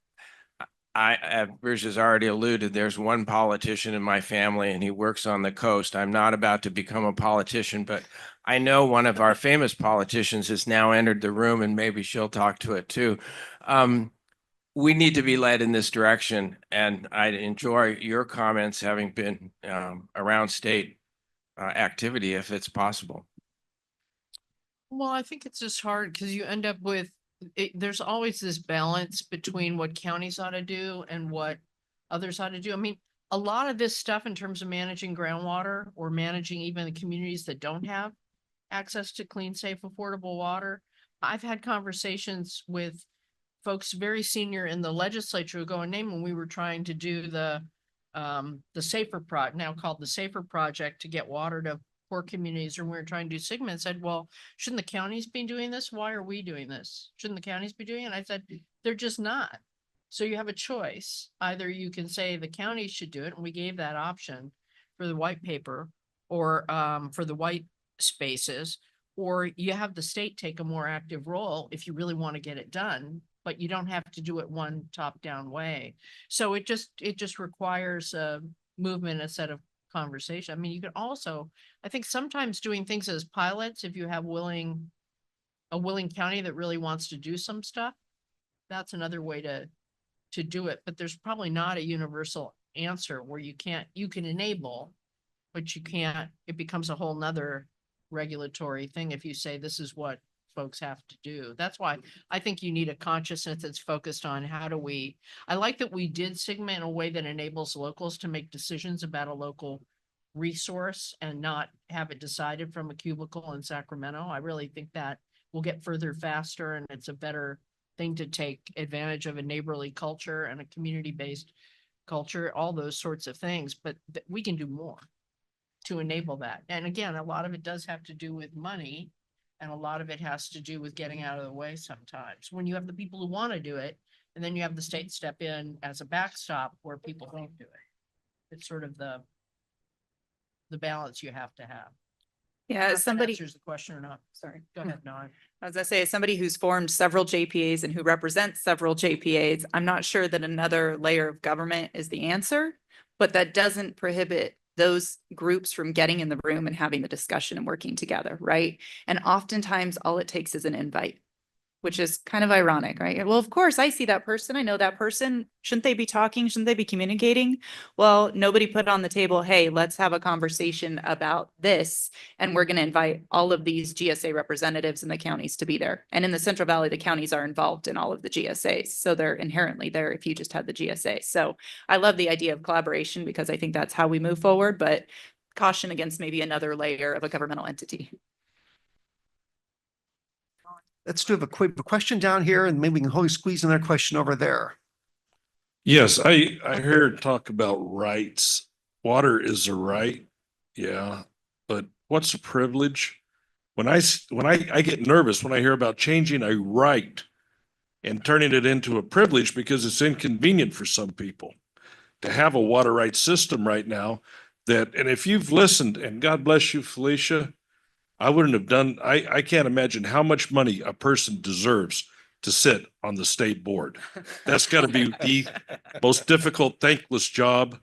Bruce has already alluded, there's one politician in my family and he works on the coast. I'm not about to become a politician, but I know one of our famous politicians has now entered the room, and maybe she'll talk to it too. We need to be led in this direction, and I'd enjoy your comments, having been around state activity, if it's possible. Well, I think it's just hard because you end up with, there's always this balance between what counties ought to do and what others ought to do. I mean, a lot of this stuff in terms of managing groundwater or managing even the communities that don't have access to clean, safe, affordable water. I've had conversations with folks very senior in the legislature who go and name when we were trying to do the SAFER project, now called the SAFER project, to get water to poor communities, or we were trying to do Sigma, and said, well, shouldn't the counties be doing this? Why are we doing this? Shouldn't the counties be doing it? And I said, they're just not. So you have a choice. Either you can say the counties should do it, and we gave that option for the white paper, or for the white spaces, or you have the state take a more active role if you really want to get it done, but you don't have to do it one top-down way. So it just requires a movement instead of conversation. I mean, you could also, I think sometimes doing things as pilots, if you have a willing county that really wants to do some stuff, that's another way to do it. But there's probably not a universal answer where you can enable, but you can't, it becomes a whole nother regulatory thing if you say this is what folks have to do. That's why I think you need a consciousness that's focused on how do we, I like that we did segment in a way that enables locals to make decisions about a local resource and not have it decided from a cubicle in Sacramento. I really think that will get further faster, and it's a better thing to take advantage of a neighborly culture and a community-based culture, all those sorts of things, but we can do more to enable that. And again, a lot of it does have to do with money, and a lot of it has to do with getting out of the way sometimes. When you have the people who want to do it, and then you have the state step in as a backstop where people don't do it. It's sort of the balance you have to have. Yeah, If as that somebody, answers the question or not. sorry. Go ahead, no. As I say, as somebody who's formed several JPAs and who represents several JPAs, I'm not sure that another layer of government is the answer, but that doesn't prohibit those groups from getting in the room and having the discussion and working together, right? And oftentimes all it takes is an invite, which is kind of ironic, right? Well, of course, I see that person. I know that person. Shouldn't they be talking? Shouldn't they be communicating? Well, nobody put on the table, hey, let's have a conversation about this. And we're going to invite all of these GSA representatives in the counties to be there. And in the Central Valley, the counties are involved in all of the GSAs. So they're inherently there if you just had the GSA. So I love the idea of collaboration because I think that's how we move forward, but caution against maybe another layer of a governmental entity. Let's do a quick question down here, and maybe we can always squeeze another question over there. Yes, I heard talk about rights. Water is a right. Yeah, but what's a privilege? When I get nervous when I hear about changing a right and turning it into a privilege because it's inconvenient for some people to have a water rights system right now that, and if you've listened, and God bless you, Felicia, I wouldn't have done, I can't imagine how much money a person deserves to sit on the state board. That's got to be the most difficult, thankless job.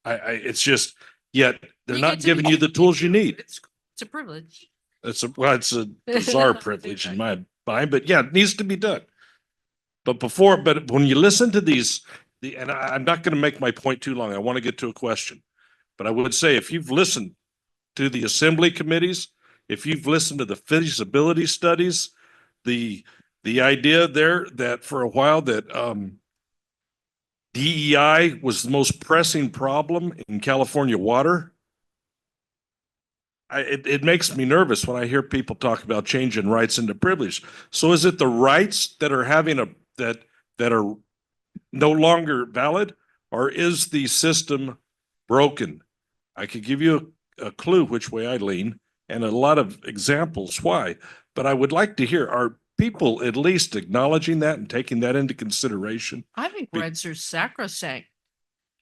It's just, yet they're You not get to giving be- you the tools you need. It's a privilege. It's a bizarre privilege in my mind, but yeah, it needs to be done. But when you listen to these, and I'm not going to make my point too long. I want to get to a question, but I would say if you've listened to the assembly committees, if you've listened to the feasibility studies, the idea there that for a while that DEI was the most pressing problem in California water, it makes me nervous when I hear people talk about changing rights into privilege. So is it the rights that are that are no longer valid, or is the system broken? I could give you a clue which way I lean and a lot of examples why, but I would like to hear, are people at least acknowledging that and taking that into consideration? I think Be- rights are sacrosanct.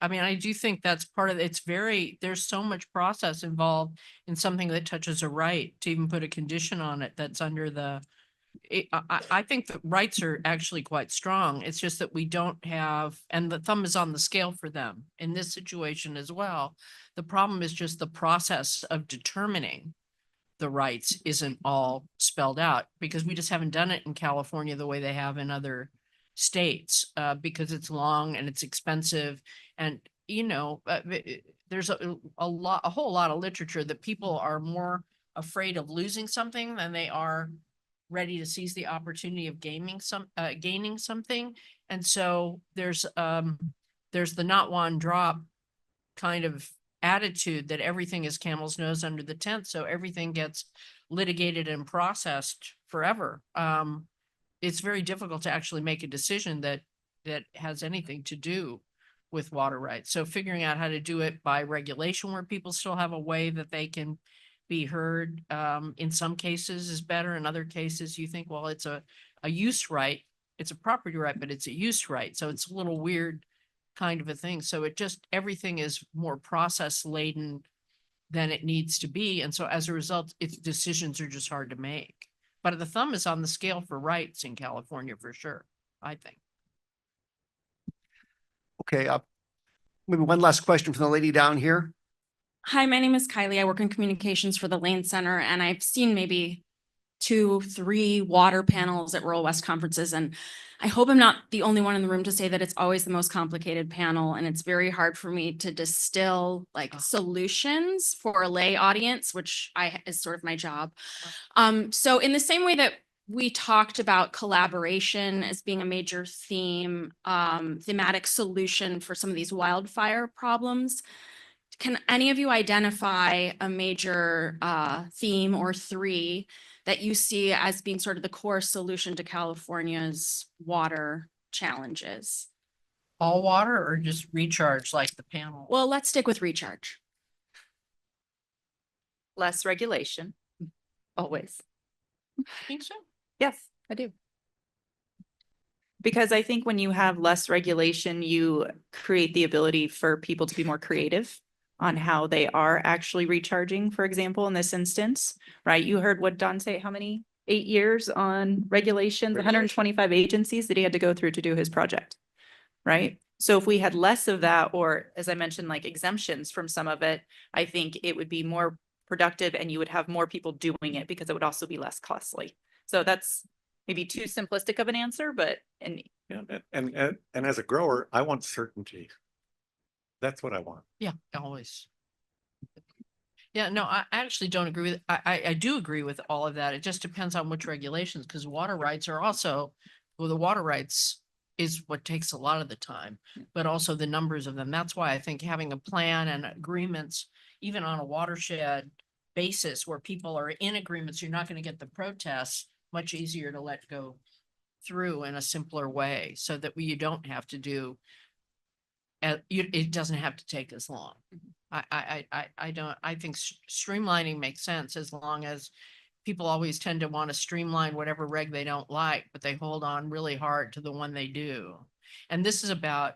I mean, I do think that's part of it's there's so much process involved in something that touches a right to even put a condition on it that's under I think that rights are actually quite strong. It's just that we don't have, and the thumb is on the scale for them in this situation as well. The problem is just the process of determining the rights isn't all spelled out because we just haven't done it in California the way they have in other states, because it's long and it's expensive. And, there's a whole lot of literature that people are more afraid of losing something than they are ready to seize the opportunity of gaining something. And so there's the not one drop kind of attitude that everything is camel's nose under the tent. So everything gets litigated and processed forever. It's very difficult to actually make a decision that has anything to do with water rights. So figuring out how to do it by regulation where people still have a way that they can be heard, in some cases is better. In other cases, you think, well, it's a use right. It's a property right, but it's a use right. So it's a little weird kind of a thing. So everything is more process laden than it needs to be. And so as a result, its decisions are just hard to make. But the thumb is on the scale for rights in California for sure, I think. Okay, maybe one last question from the lady down here. Hi, my name is Kylie. I work in communications for the Lane Center, and I've seen maybe 2, 3 water panels at Rural West conferences. And I hope I'm not the only one in the room to say that it's always the most complicated panel. And it's very hard for me to distill like solutions for a lay audience, which is sort of my job. So in the same way that we talked about collaboration as being a major theme, thematic solution for some of these wildfire problems, can any of you identify a major theme or 3 that you see as being sort of the core solution to California's water challenges? All water or just recharge like the panel? Well, let's stick with recharge. Less regulation, always. I think so. Yes, I do. Because I think when you have less regulation, you create the ability for people to be more creative on how they are actually recharging, for example, in this instance, right? You heard what Don say, how many? 8 years on regulations, 125 agencies that he had to go through to do his project, right? So if we had less of that, or as I mentioned, like exemptions from some of it, I think it would be more productive and you would have more people doing it because it would also be less costly. So that's maybe too simplistic of an answer, but Yeah, and as a grower, I want certainty. That's what I want. Yeah, always. Yeah, no, I actually don't agree with, I do agree with all of that. It just depends on which regulations, because water rights are also, well, the water rights is what takes a lot of the time, but also the numbers of them. That's why I think having a plan and agreements, even on a watershed basis where people are in agreements, you're not going to get the protests, much easier to let go through in a simpler way so that you don't have to do, it doesn't have to take as long. I think streamlining makes sense as long as people always tend to want to streamline whatever reg they don't like, but they hold on really hard to the one they do. And this is about,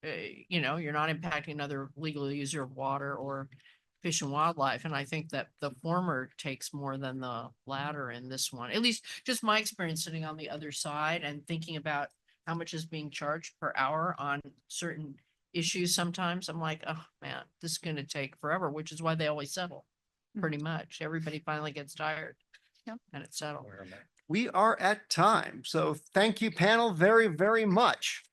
you're not impacting another legal user of water or fish and wildlife. And I think that the former takes more than the latter in this one, at least just my experience sitting on the other side and thinking about how much is being charged per hour on certain issues. Sometimes I'm like, oh man, this is going to take forever, which is why they always settle. Pretty much everybody finally gets tired. Yep. And it's settled. We are at time. So thank you, panel, very, very much.